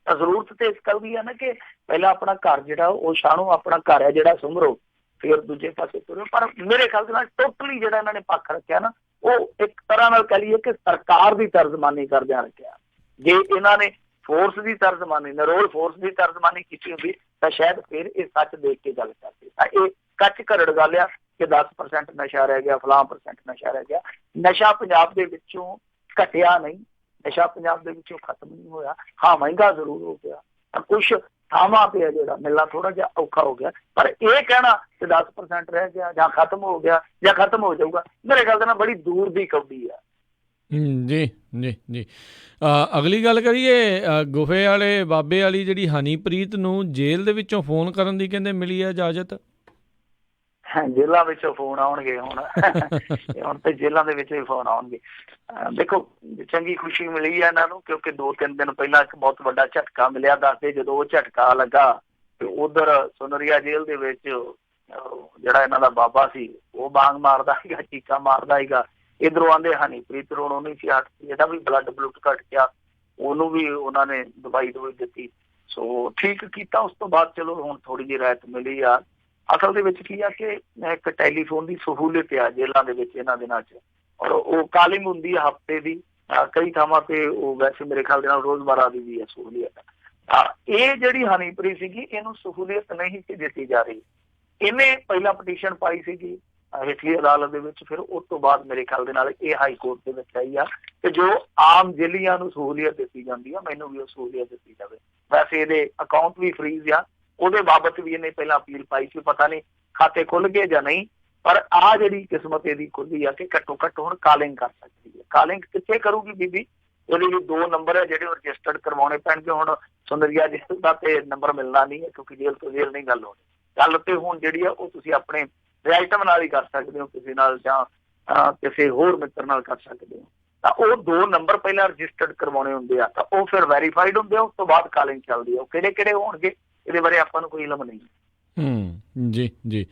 ਤਾਂ ਜ਼ਰੂਰਤ ਤੇ ਇਸ ਗੱਲ ਦੀ ਆ ਨਾ ਕਿ ਪਹਿਲਾਂ ਆਪਣਾ ਘਰ ਜਿਹੜਾ ਉਹ ਸ਼ਾਨੋ ਆਪਣਾ ਘਰ ਹੈ ਜਿਹੜਾ ਸੁੰਭਰੋ, ਫਿਰ ਦੂਜੇ ਪਾਸੇ ਤੁਰੋ। ਪਰ ਮੇਰੇ ਖਿਆਲ ਦੇ ਨਾਲ ਟੋਟਲੀ ਜਿਹੜਾ ਇਹਨਾਂ ਨੇ ਪੱਖ ਰੱਖਿਆ ਨਾ, ਉਹ ਇੱਕ ਤਰ੍ਹਾਂ ਨਾਲ ਕਹਿ ਲਈਏ ਕਿ ਸਰਕਾਰ ਦੀ ਤਰਜ਼ਮਾਨੀ ਕਰਦਿਆਂ ਰੱਖਿਆ। ਜੇ ਇਹਨਾਂ ਨੇ ਫੋਰਸ ਦੀ ਤਰਜ਼ਮਾਨੀ, ਨਰੋਲ ਫੋਰਸ ਦੀ ਤਰਜ਼ਮਾਨੀ ਕੀਤੀ ਹੁੰਦੀ ਤਾਂ ਸ਼ਾਇਦ ਫਿਰ ਇਹ ਸੱਚ ਦੇਖ ਕੇ ਗੱਲ ਕਰਦੇ। ਤਾਂ ਇਹ ਕੱਚ ਘਰੜ ਗੱਲ ਆ ਕਿ 10% ਨਸ਼ਾ ਰਹਿ ਗਿਆ, ਫਲਾਂ % ਨਸ਼ਾ ਰਹਿ ਗਿਆ। ਨਸ਼ਾ ਪੰਜਾਬ ਦੇ ਵਿੱਚੋਂ ਘਟਿਆ ਨਹੀਂ, ਨਸ਼ਾ ਪੰਜਾਬ ਦੇ ਵਿੱਚੋਂ ਖਤਮ ਨਹੀਂ ਹੋਇਆ। ਹਾਂ, ਮਹਿੰਗਾ ਜ਼ਰੂਰ ਹੋ ਗਿਆ, ਕੁਛ ਥਾਵਾਂ ਤੇ ਜਿਹੜਾ ਮਿਲਣਾ ਥੋੜਾ ਜਿਹਾ ਔਖਾ ਹੋ ਗਿਆ। ਪਰ ਇਹ ਕਹਿਣਾ ਕਿ 10% ਰਹਿ ਗਿਆ ਜਾਂ ਖਤਮ ਹੋ ਗਿਆ ਜਾਂ ਖਤਮ ਹੋ ਜਾਊਗਾ, ਮੇਰੇ ਖਿਆਲ ਦੇ ਨਾਲ ਬੜੀ ਦੂਰ ਦੀ ਕੌਡੀ ਆ। ਜੀ ਜੀ ਜੀ। ਅਗਲੀ ਗੱਲ ਕਰੀਏ, ਗੁਫੇ ਵਾਲੇ ਬਾਬੇ ਵਾਲੀ ਜਿਹੜੀ ਹਨੀਪ੍ਰੀਤ ਨੂੰ ਜੇਲ੍ਹ ਦੇ ਵਿੱਚੋਂ ਫੋਨ ਕਰਨ ਦੀ ਕਹਿੰਦੇ ਮਿਲੀ ਹੈ ਇਜਾਜ਼ਤ। ਜੇਲ੍ਹਾਂ ਵਿੱਚੋਂ ਫੋਨ ਆਉਣਗੇ ਹੁਣ ਹੁਣ ਤੇ ਜੇਲ੍ਹਾਂ ਦੇ ਵਿੱਚ ਵੀ ਫੋਨ ਆਉਣਗੇ। ਦੇਖੋ ਚੰਗੀ ਖੁਸ਼ੀ ਮਿਲੀ ਹੈ ਇਹਨਾਂ ਨੂੰ, ਕਿਉਂਕਿ 2-3 ਦਿਨ ਪਹਿਲਾਂ ਇੱਕ ਬਹੁਤ ਵੱਡਾ ਝਟਕਾ ਮਿਲਿਆ। ਦੱਸਦੇ ਜਦੋਂ ਉਹ ਝਟਕਾ ਲੱਗਾ ਤੇ ਉਧਰ ਸੁਨਰੀਆ ਜੇਲ੍ਹ ਦੇ ਵਿੱਚ ਜਿਹੜਾ ਇਹਨਾਂ ਦਾ ਬਾਬਾ ਸੀ ਉਹ ਬਾਂਗ ਮਾਰਦਾ ਸੀਗਾ, ਚੀਕਾ ਮਾਰਦਾ ਸੀਗਾ। ਇੱਧਰੋਂ ਆਂਦੇ ਹਨੀਪ੍ਰੀਤ ਰੋਣੋਂ ਨਹੀਂ ਸੀ ਹਟਦੀ, ਇਹਦਾ ਵੀ ਬਲੱਡ ਘਟ ਗਿਆ, ਉਹਨੂੰ ਵੀ ਉਹਨਾਂ ਨੇ ਦਵਾਈ ਦਿੱਤੀ। ਸੋ ਠੀਕ ਕੀਤਾ। ਉਸ ਤੋਂ ਬਾਅਦ ਚਲੋ ਹੁਣ ਥੋੜੀ ਜਿਹੀ ਰਾਹਤ ਮਿਲੀ ਆ। ਅਸਲ ਦੇ ਵਿੱਚ ਕੀ ਆ ਕਿ ਇੱਕ ਟੈਲੀਫੋਨ ਦੀ ਸਹੂਲਤ ਆ ਜੇਲ੍ਹਾਂ ਦੇ ਵਿੱਚ ਇਹਨਾਂ ਦਿਨਾਂ 'ਚ, ਔਰ ਉਹ ਕਾਲਿੰਗ ਹੁੰਦੀ ਆ ਹਫ਼ਤੇ ਦੀ, ਕਈ ਥਾਵਾਂ ਤੇ ਉਹ ਵੈਸੇ ਮੇਰੇ ਖਿਆਲ ਦੇ ਨਾਲ ਰੋਜ਼ਮਰਾ ਦੀ ਵੀ ਹੈ ਸਹੂਲੀਅਤ। ਇਹ ਜਿਹੜੀ ਹਨੀਪ੍ਰੀਤ ਸੀਗੀ ਇਹਨੂੰ ਸਹੂਲੀਅਤ ਨਹੀਂ ਸੀ ਦਿੱਤੀ ਜਾ ਰਹੀ। ਇਹਨੇ ਪਹਿਲਾਂ ਪਟੀਸ਼ਨ ਪਾਈ ਸੀਗੀ ਹੇਠਲੀ ਅਦਾਲਤ ਦੇ ਵਿੱਚ, ਫਿਰ ਉਸ ਤੋਂ ਬਾਅਦ ਮੇਰੇ ਖਿਆਲ ਦੇ ਨਾਲ ਇਹ ਹਾਈ ਕੋਰਟ ਦੇ ਵਿੱਚ ਆਈ ਆ ਕਿ ਜੋ ਆਮ ਜੇਲ੍ਹੀਆਂ ਨੂੰ ਸਹੂਲੀਅਤ ਦਿੱਤੀ ਜਾਂਦੀ ਆ ਮੈਨੂੰ ਵੀ ਉਹ ਸਹੂਲੀਅਤ ਦਿੱਤੀ ਜਾਵੇ। ਵੈਸੇ ਇਹਦੇ ਅਕਾਊਂਟ ਵੀ ਫਰੀਜ਼ ਆ, ਉਹਦੇ ਬਾਬਤ ਵੀ ਇਹਨੇ ਪਹਿਲਾਂ ਅਪੀਲ ਪਾਈ ਸੀ, ਪਤਾ ਨਹੀਂ ਖਾਤੇ ਖੁੱਲ ਗਏ ਜਾਂ ਨਹੀਂ। ਪਰ ਆਹ ਜਿਹੜੀ ਕਿਸਮਤ ਇਹਦੀ ਖੁੱਲੀ ਆ ਕਿ ਘੱਟੋ ਘੱਟ ਹੁਣ ਕਾਲਿੰਗ ਕਰ ਸਕਦੀ ਹੈ। ਕਾਲਿੰਗ ਕਿੱਥੇ ਕਰੂਗੀ ਬੀਬੀ? ਉਹਦੇ ਲਈ 2 ਨੰਬਰ ਹੈ ਜਿਹੜੇ ਉਹ ਰਜਿਸਟਰਡ ਕਰਵਾਉਣੇ ਪੈਣਗੇ। ਹੁਣ ਸੁਨਰੀਆ ਜੇਲ੍ਹ ਦਾ ਤੇ ਨੰਬਰ ਮਿਲਣਾ ਨਹੀਂ ਹੈ ਕਿਉਂਕਿ ਜੇਲ੍ਹ ਤੋਂ ਜੇਲ੍ਹ ਨਹੀਂ ਗੱਲ ਹੋਣੀ। ਗੱਲ ਤੇ ਹੁਣ ਜਿਹੜੀ ਆ ਉਹ ਤੁਸੀਂ ਆਪਣੇ ਰਿਲੇਟਿਵ ਨਾਲ ਹੀ ਕਰ ਸਕਦੇ ਹੋ, ਕਿਸੇ ਨਾਲ ਜਾਂ ਕਿਸੇ ਹੋਰ ਮਿੱਤਰ ਨਾਲ ਕਰ ਸਕਦੇ ਹੋ। ਤਾਂ ਉਹ 2 ਨੰਬਰ ਪਹਿਲਾਂ ਰਜਿਸਟਰਡ ਕਰਵਾਉਣੇ ਹੁੰਦੇ ਆ, ਤਾਂ ਉਹ ਫਿਰ ਵੈਰੀਫਾਈਡ ਹੁੰਦੇ ਆ। ਉਸ ਤੋਂ ਬਾਅਦ ਕਾਲਿੰਗ ਚੱਲਦੀ ਆ। ਉਹ ਕਿਹੜੇ ਹੋਣਗੇ ਇਹਦੇ ਬਾਰੇ ਆਪਾਂ ਨੂੰ ਕੋਈ ਇਲਮ ਨਹੀਂ। ਜੀ ਜੀ।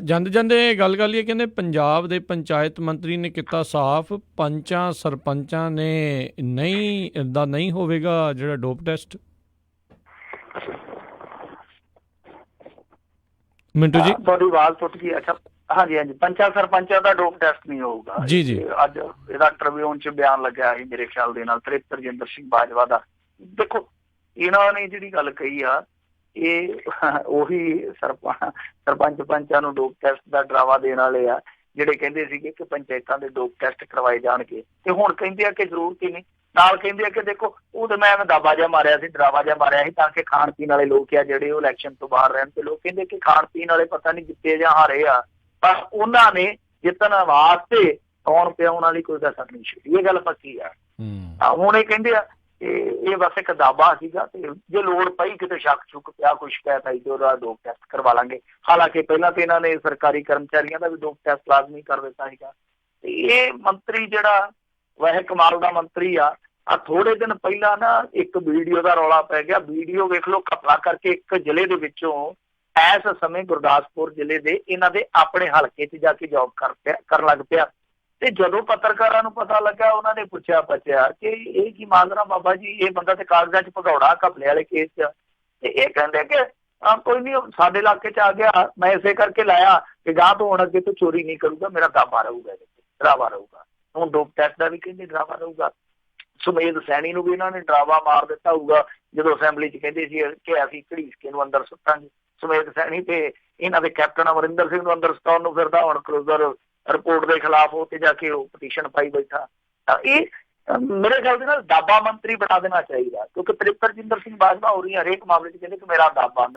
ਜਾਂਦੇ ਗੱਲ ਕਰ ਲਈਏ, ਕਹਿੰਦੇ ਪੰਜਾਬ ਦੇ ਪੰਚਾਇਤ ਮੰਤਰੀ ਨੇ ਕੀਤਾ ਸਾਫ਼, ਪੰਚਾਂ ਸਰਪੰਚਾਂ ਨੇ ਨਹੀਂ ਹੋਵੇਗਾ ਜਿਹੜਾ ਡੋਪ ਟੈਸਟ। ਮਿੰਟੂ ਜੀ ਤੁਹਾਡੀ ਆਵਾਜ਼ ਟੁੱਟ ਗਈ। ਅੱਛਾ, ਹਾਂਜੀ, ਪੰਚਾਂ ਸਰਪੰਚਾਂ ਦਾ ਡੋਪ ਟੈਸਟ ਨਹੀਂ ਹੋਊਗਾ ਜੀ ਜੀ। ਅੱਜ ਇਹਦਾ ਟ੍ਰਿਬਿਊਨ 'ਚ ਬਿਆਨ ਲੱਗਿਆ ਸੀ ਮੇਰੇ ਖਿਆਲ ਦੇ ਨਾਲ ਤ੍ਰਿਪਤਰਜਿੰਦਰ ਸਿੰਘ ਬਾਜਵਾ ਦਾ। ਦੇਖੋ ਇਹਨਾਂ ਨੇ ਜਿਹੜੀ ਗੱਲ ਕਹੀ ਆ ਇਹ ਉਹੀ ਸਰਪੰਚ ਪੰਚਾਂ ਨੂੰ ਡੋਪ ਟੈਸਟ ਦਾ ਡਰਾਵਾ ਦੇਣ ਵਾਲੇ ਆ ਜਿਹੜੇ ਕਹਿੰਦੇ ਸੀਗੇ ਕਿ ਪੰਚਾਇਤਾਂ ਦੇ ਡੋਪ ਟੈਸਟ ਕਰਵਾਏ ਜਾਣਗੇ, ਤੇ ਹੁਣ ਕਹਿੰਦੇ ਆ ਕਿ ਜ਼ਰੂਰਤ ਹੀ ਨਹੀਂ। ਨਾਲ ਕਹਿੰਦੇ ਆ ਕਿ ਦੇਖੋ ਉਹ ਤਾਂ ਮੈਂ ਦਾਵਾ ਜਿਹਾ ਮਾਰਿਆ ਸੀ, ਡਰਾਵਾ ਜਿਹਾ ਮਾਰਿਆ ਸੀ ਤਾਂ ਕਿ ਖਾਣ ਪੀਣ ਵਾਲੇ ਲੋਕ ਆ ਜਿਹੜੇ ਉਹ ਇਲੈਕਸ਼ਨ ਤੋਂ ਬਾਹਰ ਰਹਿਣ। ਤੇ ਲੋਕ ਕਹਿੰਦੇ ਕਿ ਖਾਣ ਪੀਣ ਵਾਲੇ ਪਤਾ ਨਹੀਂ ਜਿੱਤੇ ਜਾਂ ਹਾਰੇ ਆ, ਪਰ ਉਹਨਾਂ ਨੇ ਜਿੱਤਣ ਵਾਸਤੇ ਕੌਣ ਪਿਆਉਣ ਵਾਲੀ ਕੋਈ ਕਸਰ ਨਹੀਂ ਛੱਡੀ। ਇਹ ਗੱਲ ਪੱਕੀ ਆ। ਹੁਣ ਇਹ ਕਹਿੰਦੇ ਆ ਇਹ ਬਸ ਇੱਕ ਦਾਵਾ ਸੀਗਾ, ਤੇ ਜੇ ਲੋੜ ਪਈ ਕਿਤੇ ਸ਼ੱਕ ਚੁੱਕ ਪਿਆ ਕੋਈ ਸ਼ਿਕਾਇਤ ਆਈ ਤੇ ਉਹਦਾ ਡੋਪ ਟੈਸਟ ਕਰਵਾ ਲਾਂਗੇ। ਹਾਲਾਂਕਿ ਪਹਿਲਾਂ ਤੇ ਇਹਨਾਂ ਨੇ ਸਰਕਾਰੀ ਕਰਮਚਾਰੀਆਂ ਦਾ ਵੀ ਡੋਪ ਟੈਸਟ ਲਾਜ਼ਮੀ ਕਰ ਦਿੱਤਾ ਸੀਗਾ। ਤੇ ਇਹ ਮੰਤਰੀ ਜਿਹੜਾ ਵੈਸੇ ਕਮਾਲ ਦਾ ਮੰਤਰੀ ਆ ਥੋੜੇ ਦਿਨ ਪਹਿਲਾਂ ਨਾ ਇੱਕ ਵੀਡੀਓ ਦਾ ਰੌਲਾ ਪੈ ਗਿਆ। ਵੀਡੀਓ ਵੇਖ ਲਓ, ਘਪਲਾ ਕਰਕੇ ਇੱਕ ਜ਼ਿਲ੍ਹੇ ਦੇ ਵਿੱਚੋਂ ਇਸ ਸਮੇਂ ਗੁਰਦਾਸਪੁਰ ਜ਼ਿਲ੍ਹੇ ਦੇ ਇਹਨਾਂ ਦੇ ਆਪਣੇ ਹਲਕੇ 'ਚ ਜਾ ਕੇ ਜੌਬ ਕਰਨ ਲੱਗ ਪਿਆ। ਤੇ ਜਦੋਂ ਪੱਤਰਕਾਰਾਂ ਨੂੰ ਪਤਾ ਲੱਗਾ, ਉਹਨਾਂ ਨੇ ਪੁੱਛਿਆ ਕਿ ਇਹ ਕੀ ਮਾਜਰਾ ਬਾਬਾ ਜੀ, ਇਹ ਬੰਦਾ ਤੇ ਕਾਗਜ਼ਾਂ 'ਚ ਭਗੌੜਾ ਘਪਲੇ ਵਾਲੇ ਕੇਸ 'ਚ। ਤੇ ਇਹ ਕਹਿੰਦੇ ਕਿ ਕੋਈ ਨਹੀਂ, ਸਾਡੇ ਇਲਾਕੇ 'ਚ ਆ ਗਿਆ, ਮੈਂ ਇਸੇ ਕਰਕੇ ਲਾਇਆ ਕਿ ਗਾਂ ਤੋਂ ਹੁਣ ਅੱਗੇ ਤੋਂ ਚੋਰੀ ਨਹੀਂ ਕਰੂਗਾ, ਮੇਰਾ ਦਾਵਾ ਰਹੂਗਾ, ਡਰਾਵਾ ਰਹੂਗਾ। ਹੁਣ ਡੋਪ ਟੈਸਟ ਦਾ ਵੀ ਕਹਿੰਦੇ ਡਰਾਵਾ ਰਹੂਗਾ। ਸੁਮੇਧ ਸੈਣੀ ਨੂੰ ਵੀ ਇਹਨਾਂ ਨੇ ਡਰਾਵਾ ਮਾਰ ਦਿੱਤਾ ਹੋਊਗਾ ਜਦੋਂ ਅਸੈਂਬਲੀ 'ਚ ਕਹਿੰਦੇ ਸੀ ਕਿ ਅਸੀਂ ਘੜੀਸ ਕੇ ਨੂੰ ਅੰਦਰ ਸੁੱਟਾਂਗੇ। ਸੁਮੇਧ ਸੈਣੀ ਤੇ ਇਹਨਾਂ ਦੇ ਕੈਪਟਨ ਅਮਰਿੰਦਰ ਸਿੰਘ ਨੂੰ ਅੰਦਰ ਸੁੱਟਾਉਣ ਨੂੰ ਫਿਰਦਾ ਹੁਣ ਕਲੋਜ਼ਰ ਰਿਪੋਰਟ ਦੇ ਖਿਲਾਫ ਉਹ ਤੇ ਜਾ ਕੇ ਉਹ ਪਟੀਸ਼ਨ ਪਾਈ ਬੈਠਾ। ਤਾਂ ਇਹ ਮੇਰੇ ਖਿਆਲ ਦੇ ਨਾਲ ਦਾਬਾ ਮੰਤਰੀ ਬਣਾ ਦੇਣਾ ਚਾਹੀਦਾ, ਕਿਉਂਕਿ ਤ੍ਰਿਪਤਰਜਿੰਦਰ ਸਿੰਘ ਬਾਜਵਾ ਹੋ ਰਹੀ ਹਰੇਕ ਮਾਮਲੇ 'ਚ ਕਹਿੰਦੇ ਕਿ ਮੇਰਾ ਦਾਬਾ।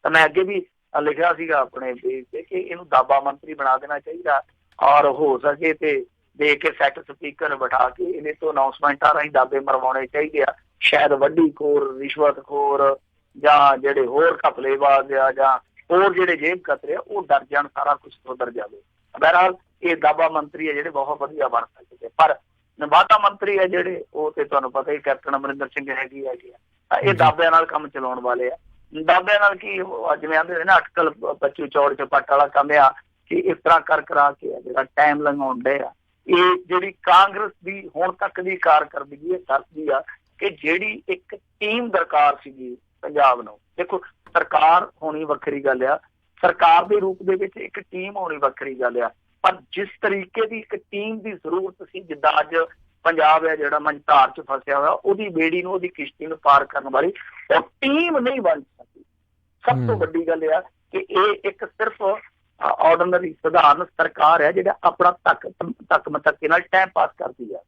ਤਾਂ ਮੈਂ ਅੱਗੇ ਵੀ ਲਿਖਿਆ ਸੀਗਾ ਆਪਣੇ ਪੇਜ ਤੇ ਕਿ ਇਹਨੂੰ ਦਾਬਾ ਮੰਤਰੀ ਬਣਾ ਦੇਣਾ ਚਾਹੀਦਾ, ਔਰ ਹੋ ਸਕੇ ਤੇ ਦੇ ਕੇ ਸੈੱਟ ਸਪੀਕਰ ਬਿਠਾ ਕੇ ਇਹਦੇ ਤੋਂ ਅਨਾਊਂਸਮੈਂਟਾਂ ਰਾਹੀਂ ਦਾਬੇ ਮਰਵਾਉਣੇ ਚਾਹੀਦੇ ਆ। ਸ਼ਾਇਦ ਵੱਡੀ ਖੋਰ, ਰਿਸ਼ਵਤਖੋਰ ਜਾਂ ਜਿਹੜੇ ਹੋਰ ਘਪਲੇਬਾਜ਼ ਆ ਜਾਂ ਹੋਰ ਜਿਹੜੇ ਜੇਬ ਕਤਰੇ ਆ ਉਹ ਡਰ ਜਾਣ, ਸਾਰਾ ਕੁਛ ਸੁਧਰ ਜਾਵੇ। ਬਹਰਹਾਲ ਇਹ ਦਾਬਾ ਮੰਤਰੀ ਹੈ ਜਿਹੜੇ ਬਹੁਤ ਵਧੀਆ ਬਣ ਸਕਦੇ, ਪਰ ਵਾਧਾ ਮੰਤਰੀ ਹੈ ਜਿਹੜੇ ਉਹ ਤੇ ਤੁਹਾਨੂੰ ਪਤਾ ਹੀ ਕੈਪਟਨ ਅਮਰਿੰਦਰ ਸਿੰਘ ਹੈਗੇ ਆ। ਇਹ ਦਾਬਿਆਂ ਨਾਲ ਕੰਮ ਚਲਾਉਣ ਵਾਲੇ ਆ। ਦਾਬਿਆਂ ਨਾਲ ਕੀ ਜਿਵੇਂ ਆਂਦੇ ਨੇ ਨਾ ਅਟਕਲ ਬੱਚੂ ਚੌੜ ਚਪੱਟ ਵਾਲਾ ਕੰਮ ਆ ਕਿ ਇਸ ਤਰ੍ਹਾਂ ਕਰਾ ਕੇ ਜਿਹੜਾ ਟਾਈਮ ਲੰਘਾਉਣ ਡੇ ਆ। ਇਹ ਜਿਹੜੀ ਕਾਂਗਰਸ ਦੀ ਹੁਣ ਤੱਕ ਦੀ ਕਾਰਕਰਦਗੀ ਦੱਸਦੀ ਆ ਕਿ ਜਿਹੜੀ ਇੱਕ ਟੀਮ ਦਰਕਾਰ ਸੀਗੀ ਪੰਜਾਬ ਨੂੰ। ਦੇਖੋ, ਸਰਕਾਰ ਹੋਣੀ ਵੱਖਰੀ ਗੱਲ ਆ, ਸਰਕਾਰ ਦੇ ਰੂਪ ਦੇ ਵਿੱਚ ਇੱਕ ਟੀਮ ਹੋਣੀ ਵੱਖਰੀ ਗੱਲ ਆ, ਪਰ ਜਿਸ ਤਰੀਕੇ ਦੀ ਇੱਕ ਟੀਮ ਦੀ ਜ਼ਰੂਰਤ ਸੀ, ਜਿੱਦਾਂ ਅੱਜ ਪੰਜਾਬ ਹੈ ਜਿਹੜਾ ਮੰਝਧਾਰ 'ਚ ਫਸਿਆ ਹੋਇਆ, ਉਹਦੀ ਬੇੜੀ ਨੂੰ, ਉਹਦੀ ਕਿਸ਼ਤੀ ਨੂੰ ਪਾਰ ਕਰਨ ਵਾਲੀ ਉਹ ਟੀਮ ਨਹੀਂ ਬਣ ਸਕਦੀ। ਸਭ ਤੋਂ ਵੱਡੀ ਗੱਲ ਇਹ ਆ ਕਿ ਇਹ ਇੱਕ ਸਿਰਫ ਆਰਡੀਨਰੀ ਸਧਾਰਨ ਸਰਕਾਰ ਹੈ ਜਿਹੜਾ ਆਪਣਾ ਤੱਕ ਮਤੱਕੇ ਨਾਲ ਟਾਈਮ ਪਾਸ ਕਰਦੀ ਹੈ,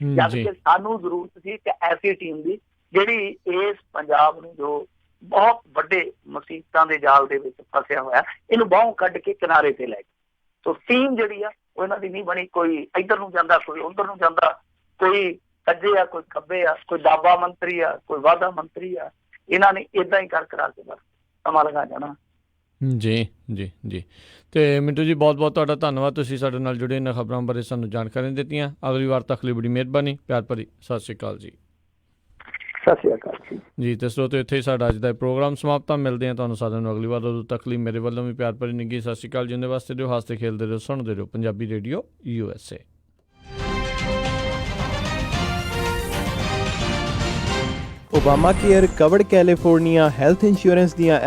ਜਦ ਕਿ ਸਾਨੂੰ ਜ਼ਰੂਰਤ ਸੀ ਕਿ ਐਸੀ ਟੀਮ ਦੀ ਜਿਹੜੀ ਇਸ ਪੰਜਾਬ ਨੂੰ ਜੋ ਬਹੁਤ ਵੱਡੇ ਮੁਸੀਬਤਾਂ ਦੇ ਜਾਲ ਦੇ ਵਿੱਚ ਫਸਿਆ ਹੋਇਆ, ਇਹਨੂੰ ਬਾਹੋਂ ਕੱਢ ਕੇ ਕਿਨਾਰੇ ਤੇ ਲੈ ਗਏ। ਸੋ ਟੀਮ ਜਿਹੜੀ ਆ ਉਹ ਇਹਨਾਂ ਦੀ ਨਹੀਂ ਬਣੀ। ਕੋਈ ਇੱਧਰ ਨੂੰ ਜਾਂਦਾ, ਕੋਈ ਉੱਧਰ ਨੂੰ ਜਾਂਦਾ, ਕੋਈ ਸੱਜੇ ਆ, ਕੋਈ ਖੱਬੇ ਆ, ਕੋਈ ਦਾਬਾ ਮੰਤਰੀ ਆ, ਕੋਈ ਵਾਧਾ ਮੰਤਰੀ ਆ। ਇਹਨਾਂ ਨੇ ਏਦਾਂ ਹੀ ਕਰਾ ਕੇ ਬਸ ਸਮਾਂ ਲਗਾ ਜਾਣਾ। ਜੀ ਤੇ ਮਿੰਟੂ ਜੀ, ਬਹੁਤ ਬਹੁਤ ਤੁਹਾਡਾ ਧੰਨਵਾਦ। ਤੁਸੀਂ ਸਾਡੇ ਨਾਲ ਜੁੜੇ ਇਹਨਾਂ ਖਬਰਾਂ ਬਾਰੇ ਸਾਨੂੰ ਜਾਣਕਾਰੀਆਂ ਦਿੱਤੀਆਂ। ਅਗਲੀ ਵਾਰ ਤੱਕ ਲਈ ਬੜੀ ਮਿਹਰਬਾਨੀ। ਪਿਆਰ ਭਰੀ ਸਤਿ ਸ਼੍ਰੀ ਅਕਾਲ ਜੀ। ਸਤਿ ਸ਼੍ਰੀ ਅਕਾਲ ਜੀ। ਤੇ ਸਰੋਤਿਓ, ਇੱਥੇ ਹੀ ਸਾਡਾ ਅੱਜ ਦਾ ਪ੍ਰੋਗਰਾਮ ਸਮਾਪਤ। ਮਿਲਦੇ ਹਾਂ ਤੁਹਾਨੂੰ ਸਾਰਿਆਂ ਨੂੰ ਅਗਲੀ ਵਾਰ। ਉਦੋਂ ਤੱਕ ਲਈ ਮੇਰੇ ਵੱਲੋਂ ਵੀ ਪਿਆਰ ਭਰੀ ਨਿੱਘੀ ਸਤਿ ਸ਼੍ਰੀ ਅਕਾਲ। ਜਿੰਦੇ ਵਾਸਤੇ ਦਿਓ, ਹੱਸਦੇ ਖੇਲਦੇ ਰਹੋ, ਸੁਣਦੇ ਰਹੋ Punjabi radio USA। Obama care covered California health insurance दियां